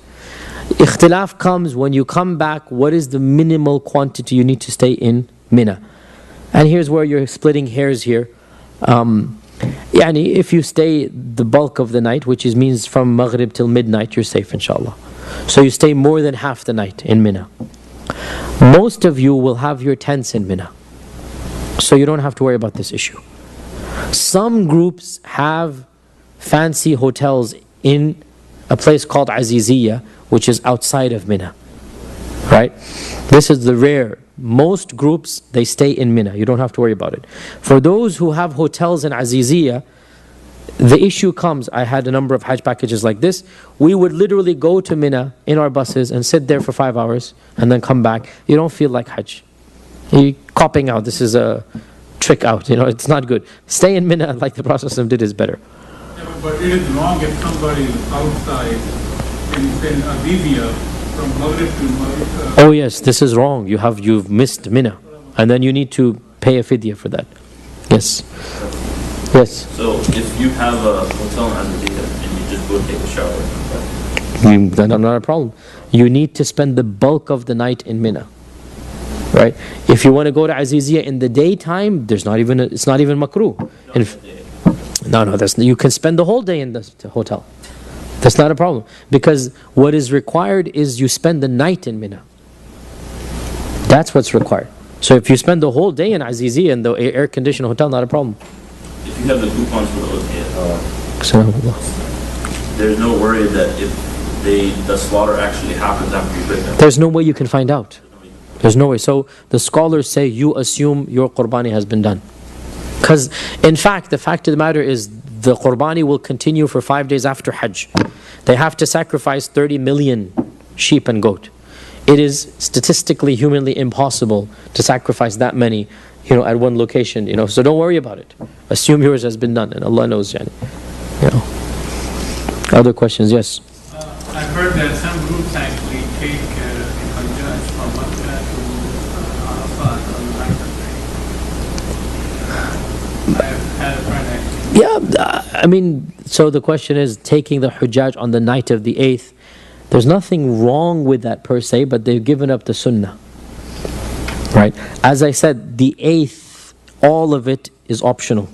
Ikhtilaf comes when you come back, what is the minimal quantity you need to stay in Mina? And here's where you're splitting hairs here. If you stay the bulk of the night, which means from Maghrib till midnight, you're safe inshallah. So you stay more than half the night in Mina. Most of you will have your tents in Mina. So you don't have to worry about this issue. Some groups have fancy hotels in a place called Aziziyah, which is outside of Mina. Right? This is the rare. Most groups, they stay in Mina. You don't have to worry about it. For those who have hotels in Aziziyah, the issue comes, I had a number of Hajj packages like this. We would literally go to Mina in our buses and sit there for 5 hours and then come back. You don't feel like Hajj. You're copping out. This is a trick out. It's not good. Stay in Mina like the Prophet ﷺ did is better. Yeah, but it is wrong if somebody outside in Arabia from Maghrib to Maghrib. Oh yes, this is wrong. You've missed Mina. And then you need to pay a fidya for that. Yes. Yes. So if you have a hotel in Aziziyah and you just go take a shower, Then not a problem. You need to spend the bulk of the night in Mina. Right? If you want to go to Aziziyah in the daytime, it's not even makruh. You can spend the whole day in the hotel. That's not a problem. Because what is required is you spend the night in Mina. That's what's required. So if you spend the whole day in Aziziyah in the air-conditioned hotel, not a problem. if you have the coupons for the OTA, there's no worry that if the slaughter actually happens after you pick them. There's no way you can find out. There's no way. So the scholars say you assume your qurbani has been done. Because in fact, the fact of the matter is the qurbani will continue for 5 days after Hajj. They have to sacrifice 30 million sheep and goat. It is statistically, humanly impossible to sacrifice that many, at one location, So don't worry about it. Assume yours has been done, and Allah knows, Other questions? Yes. I've heard that some groups actually take Hajj from Makkah to Arafat on the night of the day. I've had a friend actually. So the question is taking the Hujjaj on the night of the 8th. There's nothing wrong with that per se, but they've given up the sunnah. Right? As I said, the 8th, all of it is optional.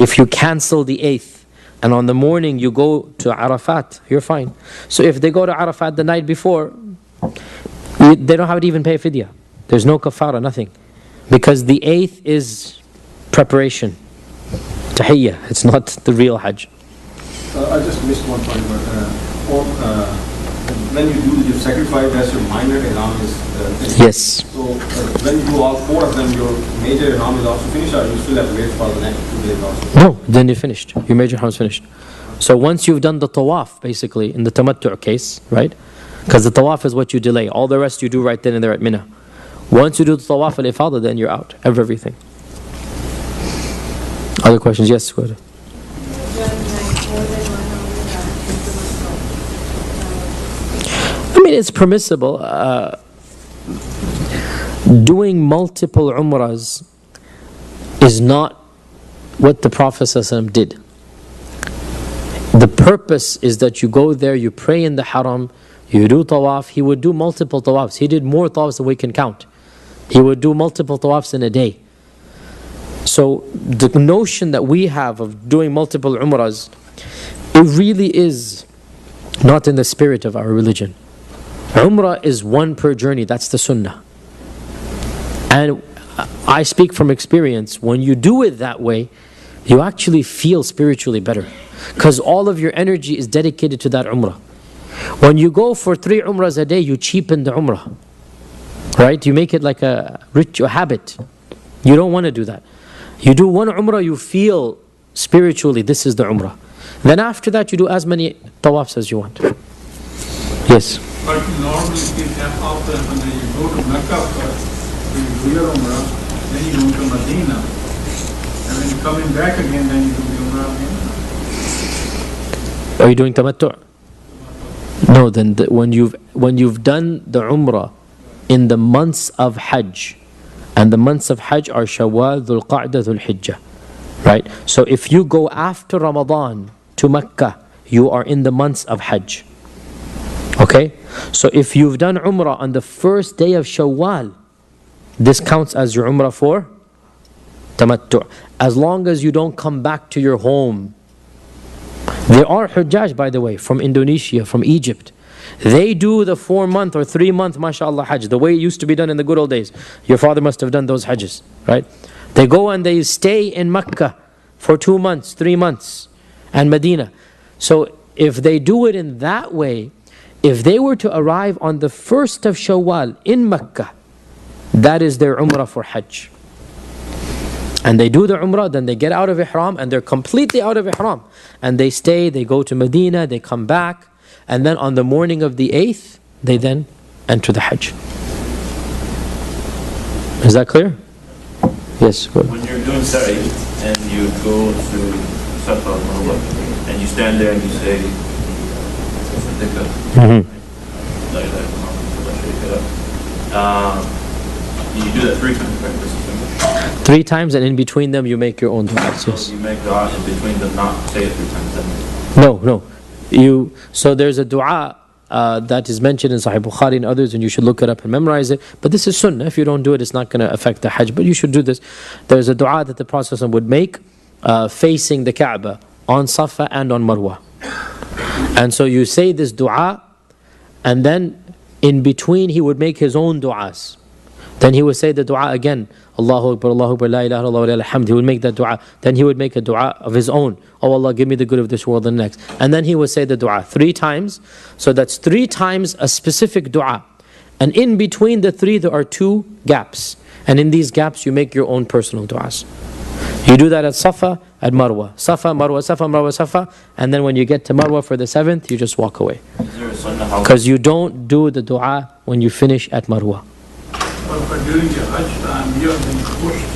If you cancel the 8th, and on the morning you go to Arafat, you're fine. So if they go to Arafat the night before, they don't have to even pay a fidya. There's no kafara, nothing. Because the 8th is preparation. Tahiyyah, it's not the real Hajj. I just missed one point, but when you sacrifice, that's your minor ihram is Yes. So when you do all 4 of them, your major ihram is also finished, or you still have to wait for the next 2 days also? No, then you're finished. Your major ihram is finished. So once you've done the tawaf, basically, in the tamattu' case, right? Because the tawaf is what you delay. All the rest you do right then and there at Mina. Once you do the tawaf al-ifadah, then you're out of everything. Other questions? Yes, go ahead. It's permissible. Doing multiple umrahs is not what the Prophet ﷺ did. The purpose is that you go there, you pray in the haram, you do tawaf. He would do multiple tawafs. He did more tawafs than we can count. He would do multiple tawafs in a day. So the notion that we have of doing multiple umrahs, it really is not in the spirit of our religion. Umrah is one per journey, that's the sunnah. And I speak from experience, when you do it that way, you actually feel spiritually better. Because all of your energy is dedicated to that umrah. When you go for 3 umrahs a day, you cheapen the umrah. Right? You make it like a habit. You don't want to do that. You do 1 umrah, you feel spiritually, this is the umrah. Then after that, you do as many tawafs as you want. Yes? But normally people have after when you go to Mecca first, you do your Umrah, then you go to Medina, and then you're coming back again, then you do the Umrah again. Are you doing tamattu'? No, then when you've done the Umrah in the months of Hajj, and the months of Hajj are Shawwal, Dhul Qa'dah, Dhul Hijjah. Right? So if you go after Ramadan to Mecca, you are in the months of Hajj. Okay? So if you've done Umrah on the first day of Shawwal, this counts as your Umrah for tamattu'. As long as you don't come back to your home. There are Hujjaj, by the way, from Indonesia, from Egypt. They do the 4-month or 3-month, mashallah, Hajj, the way it used to be done in the good old days. Your father must have done those Hajjs, right? They go and they stay in Mecca for 2 months, 3 months, and Medina. So if they do it in that way, if they were to arrive on the 1st of Shawwal in Mecca, that is their Umrah for Hajj. And they do the Umrah, then they get out of Ihram, and they're completely out of Ihram. And they stay, they go to Medina, they come back, and then on the morning of the 8th, they then enter the Hajj. Is that clear? Yes, go ahead. When you're doing Sa'i and you go to Safa or Marwa, and you stand there and you say, you do that 3 times, right? 3 times, and in between them you make your own du'as. Yes. So you make dua in between them, not say it 3 times. No. So there's a dua that is mentioned in Sahih Bukhari and others, and you should look it up and memorize it. But this is sunnah. If you don't do it, it's not going to affect the Hajj. But you should do this. There's a dua that the Prophet would make facing the Kaaba on Safa and on Marwa. And so you say this dua, and then in between he would make his own du'as. Then he would say the dua again, Allahu Akbar, Allahu Akbar, La ilaha illallah wa la hamd. He would make that dua. Then he would make a dua of his own. Oh Allah, give me the good of this world and the next. And then he would say the dua 3 times. So that's 3 times a specific dua. And in between the 3 there are 2 gaps. And in these gaps you make your own personal duas. You do that at Safa, at Marwa. Safa, Marwa, Safa, Marwa, Safa. And then when you get to Marwa for the 7th, you just walk away. Because you don't do the dua when you finish at Marwa. But during the Hajj time, you have been pushed.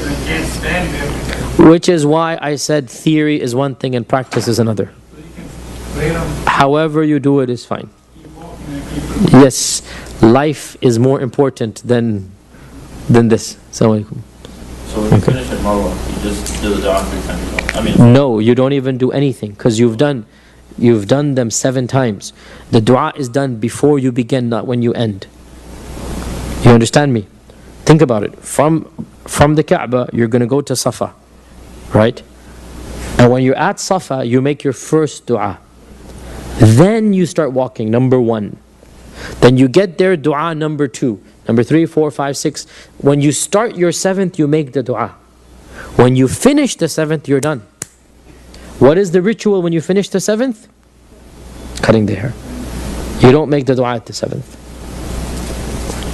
And I can't stand there. Which is why I said theory is one thing and practice is another. So you can pray on, However you do it is fine. keep walking and keep Yes, life is more important than this. Assalamu alaikum. So when you finish at Marwa, you just do the dua 3 times. No, you don't even do anything because you've done them 7 times. The dua is done before you begin, not when you end. You understand me? Think about it. From the Kaaba, you're going to go to Safa, right? And when you're at Safa, you make your first dua. Then you start walking, number 1. Then you get there, dua number 2. Number 3, 4, 5, 6. When you start your 7th, you make the dua. When you finish the 7th, you're done. What is the ritual when you finish the 7th? Cutting the hair. You don't make the dua at the 7th.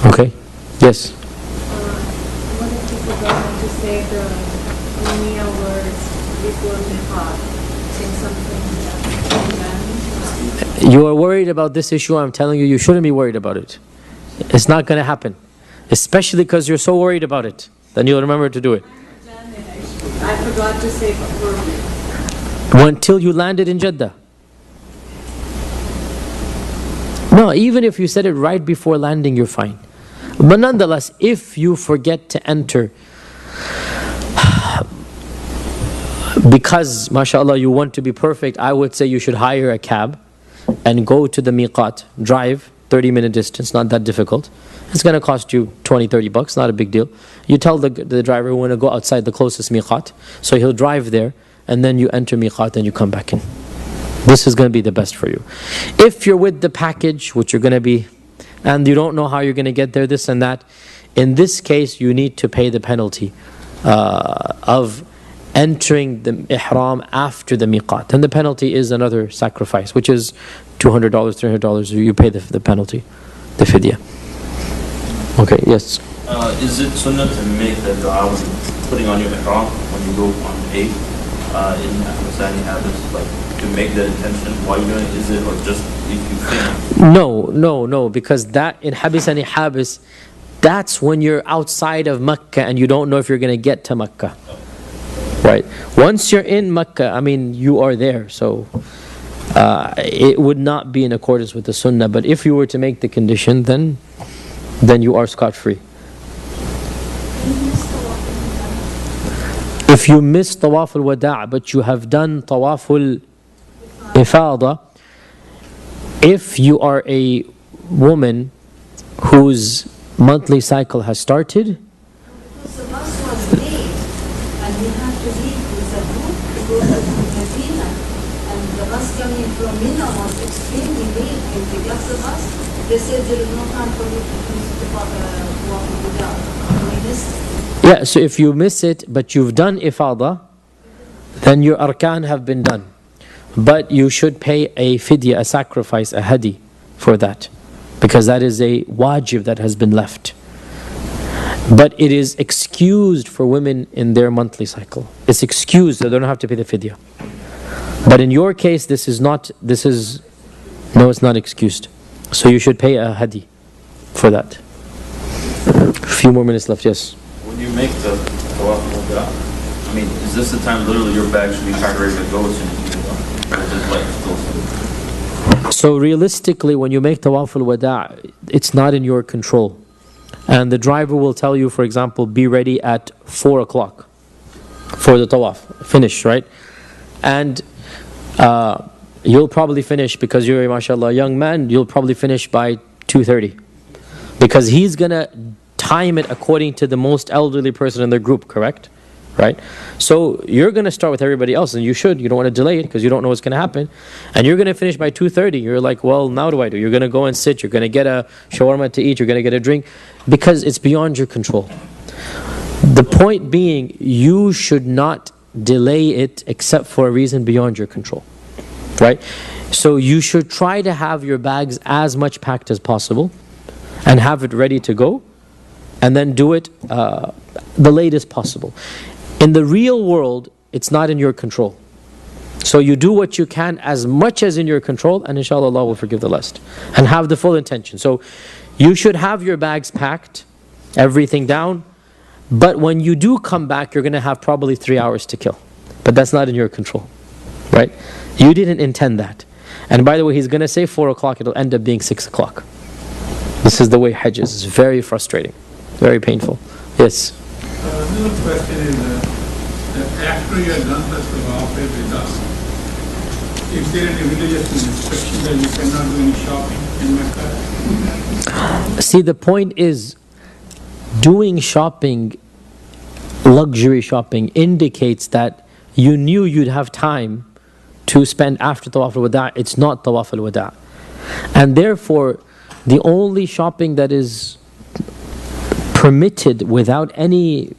Okay? Yes? What if people don't want to say the Niyyah words before Miqat? Say something You are worried about this issue. I'm telling you, you shouldn't be worried about it. It's not going to happen. Especially because you're so worried about it. Then you'll remember to do it. I forgot to say verbally. Until you landed in Jeddah. No, even if you said it right before landing, you're fine. But nonetheless, if you forget to enter, because, mashallah, you want to be perfect, I would say you should hire a cab and go to the miqat, drive 30-minute distance, not that difficult. It's going to cost you 20, 30 bucks, not a big deal. You tell the driver you want to go outside the closest miqat, so he'll drive there, and then you enter miqat and you come back in. This is going to be the best for you. If you're with the package, which you're going to be, and you don't know how you're going to get there, this and that, in this case, you need to pay the penalty of entering the ihram after the miqat. And the penalty is another sacrifice, which is $200, $300. You pay the penalty, the fidya. Okay, yes? Is it sunnah to make the dua when putting on your ihram, when you go on 8 in Afghanistan, habits, like to make the intention while you're doing it? Is it, or just if you think? No, because that in habis and habis, that's when you're outside of Mecca and you don't know if you're going to get to Mecca. Right? Once you're in Mecca, I mean, you are there, so it would not be in accordance with the sunnah. But if you were to make the condition, then you are scot-free. If you miss tawaf al-wada' but you have done tawaf al-ifada, if you are a woman whose monthly cycle has started, Because the bus was late, and we had to leave with a group to go to Medina. And the bus coming from Mina was extremely late. When we got the bus, they said there is no time for you to finish the walk without. We missed it. yeah, so if you miss it but you've done ifada, then your arkan have been done. But you should pay a fidya, a sacrifice, a hadi for that. Because that is a wajib that has been left. But it is excused for women in their monthly cycle. It's excused, so they don't have to pay the fidya. But in your case, no, it's not excused. So you should pay a hadi for that. A few more minutes left, yes. When you make the tawaf al-wada, I mean, is this the time literally your bag should be packed ready to go as soon as you get done? Or is it like still something? So realistically, when you make tawaf al-wada, it's not in your control. And the driver will tell you, for example, be ready at 4 o'clock for the tawaf. Finish, right? And you'll probably finish, because you're, mashallah, a young man, you'll probably finish by 2:30. Because he's going to time it according to the most elderly person in their group, correct? Right? So you're going to start with everybody else, and you should. You don't want to delay it because you don't know what's going to happen. And you're going to finish by 2:30. You're like, well, now what do I do? You're going to go and sit. You're going to get a shawarma to eat. You're going to get a drink, because it's beyond your control. The point being, you should not delay it except for a reason beyond your control. Right? So you should try to have your bags as much packed as possible and have it ready to go, and then do it the latest possible. In the real world, it's not in your control. So you do what you can as much as in your control, and inshallah Allah will forgive the rest. And have the full intention. So you should have your bags packed, everything down, but when you do come back, you're going to have probably 3 hours to kill. But that's not in your control. Right? You didn't intend that. And by the way, he's going to say 4 o'clock, it'll end up being 6 o'clock. This is the way Hajj is. It's very frustrating, very painful. Yes? Another question is that after you are done the tawaf with us, is there any religious restriction that you cannot do any shopping in Mecca? See, the point is, doing shopping, luxury shopping, indicates that you knew you'd have time to spend after tawaf al-wada'. It's not tawaf al-wada'. And therefore, the only shopping that is permitted without any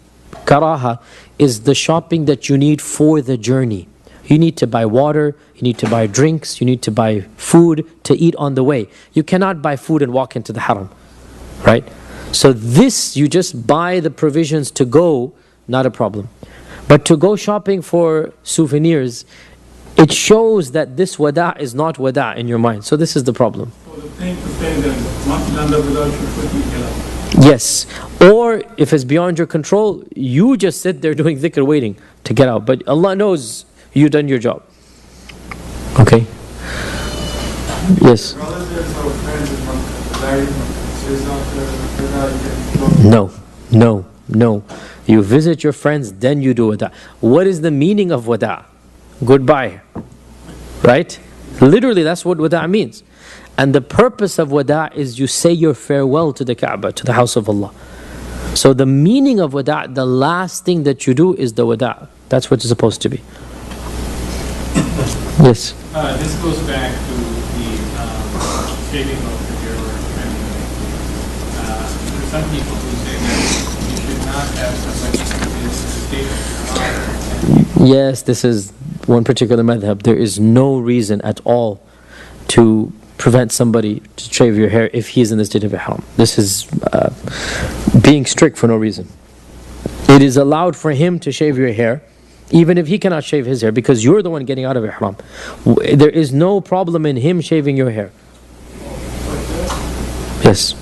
karaha is the shopping that you need for the journey. You need to buy water, you need to buy drinks, you need to buy food to eat on the way. You cannot buy food and walk into the haram, right? So this, you just buy the provisions to go, not a problem. But to go shopping for souvenirs, it shows that this wada' is not wada' in your mind. So this is the problem. So the thing to say that once done the without you put me out. Yes. Or if it's beyond your control, you just sit there doing dhikr waiting to get out. But Allah knows you've done your job. Okay? Yes? No. You visit your friends, then you do wada'. What is the meaning of wada'? Goodbye. Right? Literally, that's what wada' means. And the purpose of wada' is you say your farewell to the Kaaba, to the house of Allah. So the meaning of wada', the last thing that you do is the wada'. That's what it's supposed to be. Yes? This goes back to the shaving of the hair or trimming. There are some people who say that you should not have somebody who is state. Yes, this is one particular madhab. There is no reason at all to prevent somebody to shave your hair if he is in the state of ihram. This is being strict for no reason. It is allowed for him to shave your hair, even if he cannot shave his hair, because you're the one getting out of ihram. There is no problem in him shaving your hair. Yes.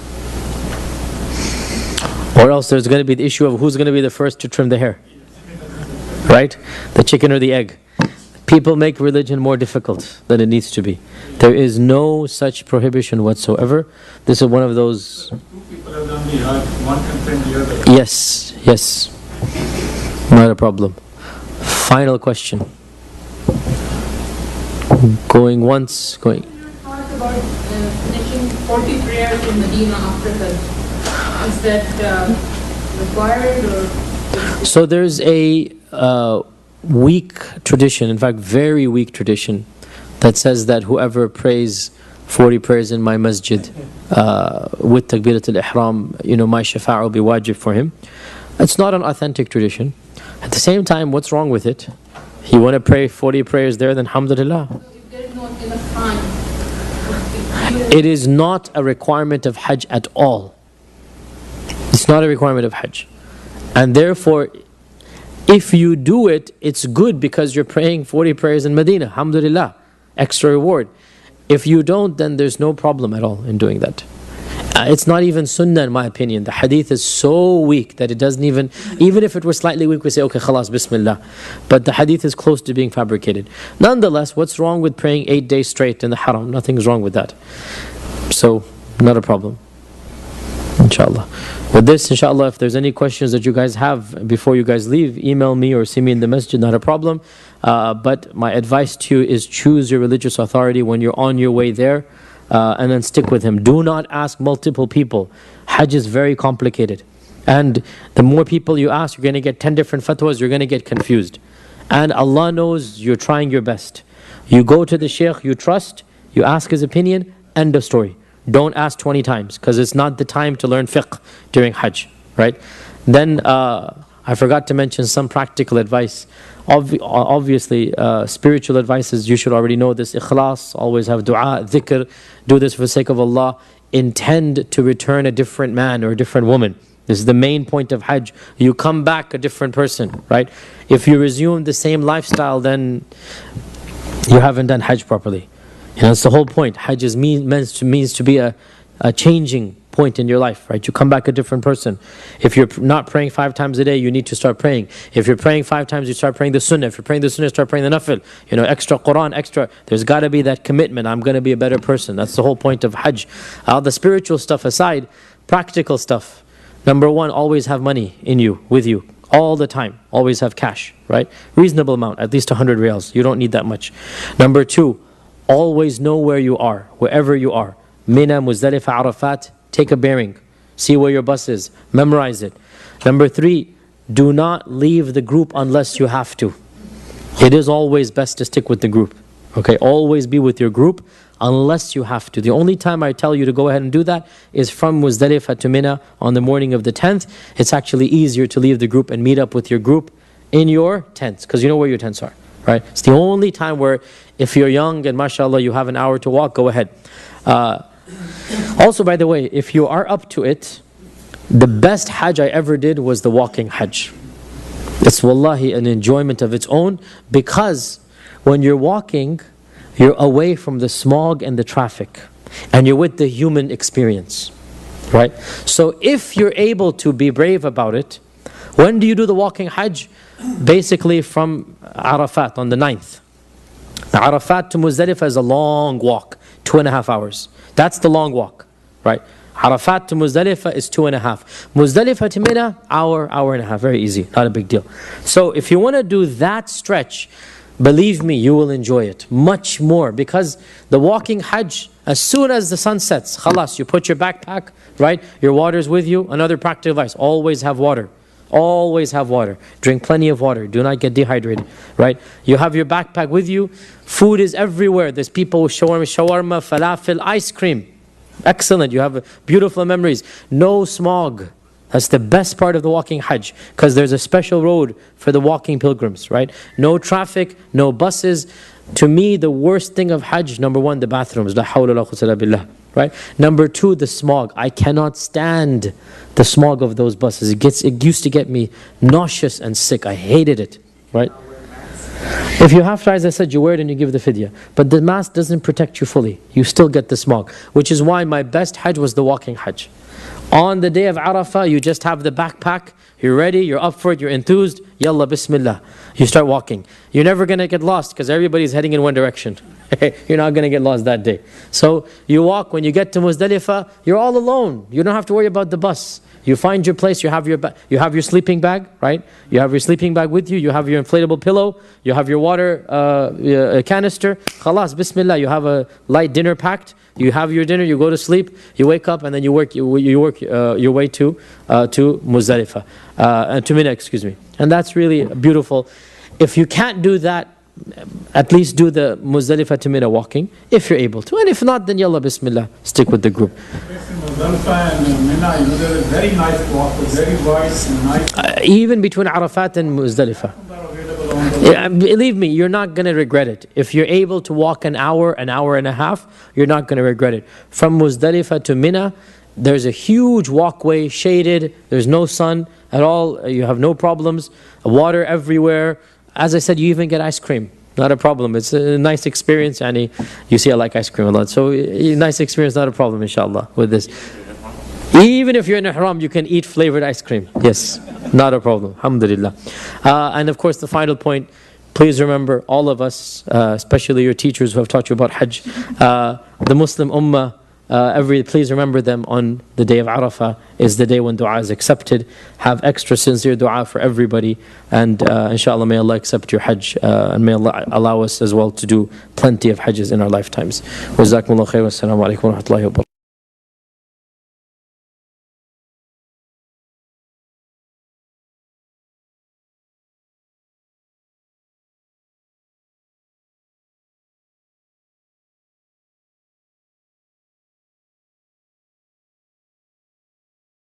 Or else there's going to be the issue of who's going to be the first to trim the hair. Right? The chicken or the egg. People make religion more difficult than it needs to be. There is no such prohibition whatsoever. This is one of those... Two people have done the Hajj, one can trim the other. Yes. Not a problem. Final question. Going once, going... You talked about finishing 40 prayers in Medina after Hajj. Is that required or... So there's a weak tradition, in fact very weak tradition, that says that whoever prays 40 prayers in my masjid with takbirat al-ihram, my shafa' will be wajib for him. It's not an authentic tradition. At the same time, what's wrong with it? You want to pray 40 prayers there, then alhamdulillah. So if there is not enough time, It is not a requirement of Hajj at all. It's not a requirement of Hajj. And therefore, if you do it, it's good because you're praying 40 prayers in Medina. Alhamdulillah. Extra reward. If you don't, then there's no problem at all in doing that. It's not even sunnah in my opinion. The hadith is so weak that it doesn't even if it were slightly weak, we say, okay, khalas, bismillah. But the hadith is close to being fabricated. Nonetheless, what's wrong with praying 8 days straight in the haram? Nothing's wrong with that. So, not a problem. Inshallah. With this, inshallah, if there's any questions that you guys have before you guys leave, email me or see me in the masjid, not a problem. But my advice to you is choose your religious authority when you're on your way there. And then stick with him. Do not ask multiple people. Hajj is very complicated. And the more people you ask, you're going to get 10 different fatwas, you're going to get confused. And Allah knows you're trying your best. You go to the Shaykh you trust, you ask his opinion, end of story. Don't ask 20 times, because it's not the time to learn fiqh during Hajj, right? Then, I forgot to mention some practical advice. Obviously, spiritual advice is, you should already know this, ikhlas, always have dua, dhikr, do this for the sake of Allah, intend to return a different man or a different woman. This is the main point of Hajj. You come back a different person, right? If you resume the same lifestyle, then you haven't done Hajj properly. You know, that's the whole point. Hajj is means to be a changing point in your life, right? You come back a different person. If you're not praying 5 times a day, you need to start praying. If you're praying 5 times, you start praying the sunnah. If you're praying the sunnah, start praying the nafil. You know, extra Quran, extra. There's got to be that commitment. I'm going to be a better person. That's the whole point of Hajj. The spiritual stuff aside, practical stuff. Number 1, always have money in you, with you, all the time. Always have cash, right? Reasonable amount, at least 100 riyals. You don't need that much. Number 2, always know where you are, wherever you are. Mina, Muzdalifah, Arafat, take a bearing. See where your bus is. Memorize it. Number 3, do not leave the group unless you have to. It is always best to stick with the group. Okay, always be with your group unless you have to. The only time I tell you to go ahead and do that is from Muzdalifah to Mina on the morning of the 10th. It's actually easier to leave the group and meet up with your group in your tents, because you know where your tents are, right? It's the only time where, if you're young and mashallah you have an hour to walk, go ahead. Also, by the way, if you are up to it, the best Hajj I ever did was the walking Hajj. It's wallahi an enjoyment of its own, because when you're walking, you're away from the smog and the traffic, and you're with the human experience, right? So if you're able to be brave about it, when do you do the walking Hajj? Basically from Arafat on the 9th. Arafat to Muzdalifah is a long walk, 2.5 hours. That's the long walk, right? Arafat to Muzdalifah is 2.5. Muzdalifah to Mina, hour and a half. Very easy, not a big deal. So if you want to do that stretch, believe me, you will enjoy it much more, because the walking Hajj, as soon as the sun sets, khalas, you put your backpack, right? Your water's with you. Another practical advice, always have water. Always have water. Drink plenty of water. Do not get dehydrated, right? You have your backpack with you. Food is everywhere. There's people with shawarma, falafel, ice cream. Excellent. You have beautiful memories. No smog. That's the best part of the walking Hajj, because there's a special road for the walking pilgrims, right? No traffic, no buses. To me, the worst thing of Hajj, number 1, the bathrooms. La hawla la quwwata illa billah. Right? Number 2, the smog. I cannot stand the smog of those buses. It used to get me nauseous and sick. I hated it. Right? If you have to, as I said, you wear it and you give the fidya. But the mask doesn't protect you fully. You still get the smog. Which is why my best Hajj was the walking Hajj. On the day of Arafah, you just have the backpack. You're ready, you're up for it, you're enthused. Yalla, bismillah. You start walking. You're never going to get lost, because everybody's heading in one direction. You're not going to get lost that day. So you walk. When you get to Muzdalifah, you're all alone. You don't have to worry about the bus. You find your place, you have your sleeping bag, right? You have your sleeping bag with you, you have your inflatable pillow, you have your water canister. Khalas, bismillah, you have a light dinner packed. You have your dinner, you go to sleep, you wake up, and then you work your way to Muzdalifah, to Mina, excuse me. And that's really beautiful. If you can't do that, at least do the Muzdalifah to Mina walking, if you're able to. And if not, then yalla, bismillah, stick with the group. Muzdalifah and Mina, you know, there is very nice walk, very wide and nice. Even between Arafat and Muzdalifah. on the Yeah, believe me, you're not going to regret it. If you're able to walk an hour and a half, you're not going to regret it. From Muzdalifah to Mina, there's a huge walkway, shaded, there's no sun at all, you have no problems, water everywhere. As I said, you even get ice cream. Not a problem. It's a nice experience, and you see I like ice cream a lot. So nice experience, not a problem, inshallah, with this. Even if you're in ihram, you can eat flavored ice cream. Yes, not a problem. Alhamdulillah. And of course, the final point, please remember, all of us, especially your teachers who have taught you about Hajj, the Muslim Ummah, please remember them on the day of Arafah is the day when dua is accepted. Have extra sincere dua for everybody, and inshallah may Allah accept your Hajj, and may Allah allow us as well to do plenty of Hajjs in our lifetimes. Jazakumullah khair, wassalamu alaikum wa rahmatullahi wa barakatuh.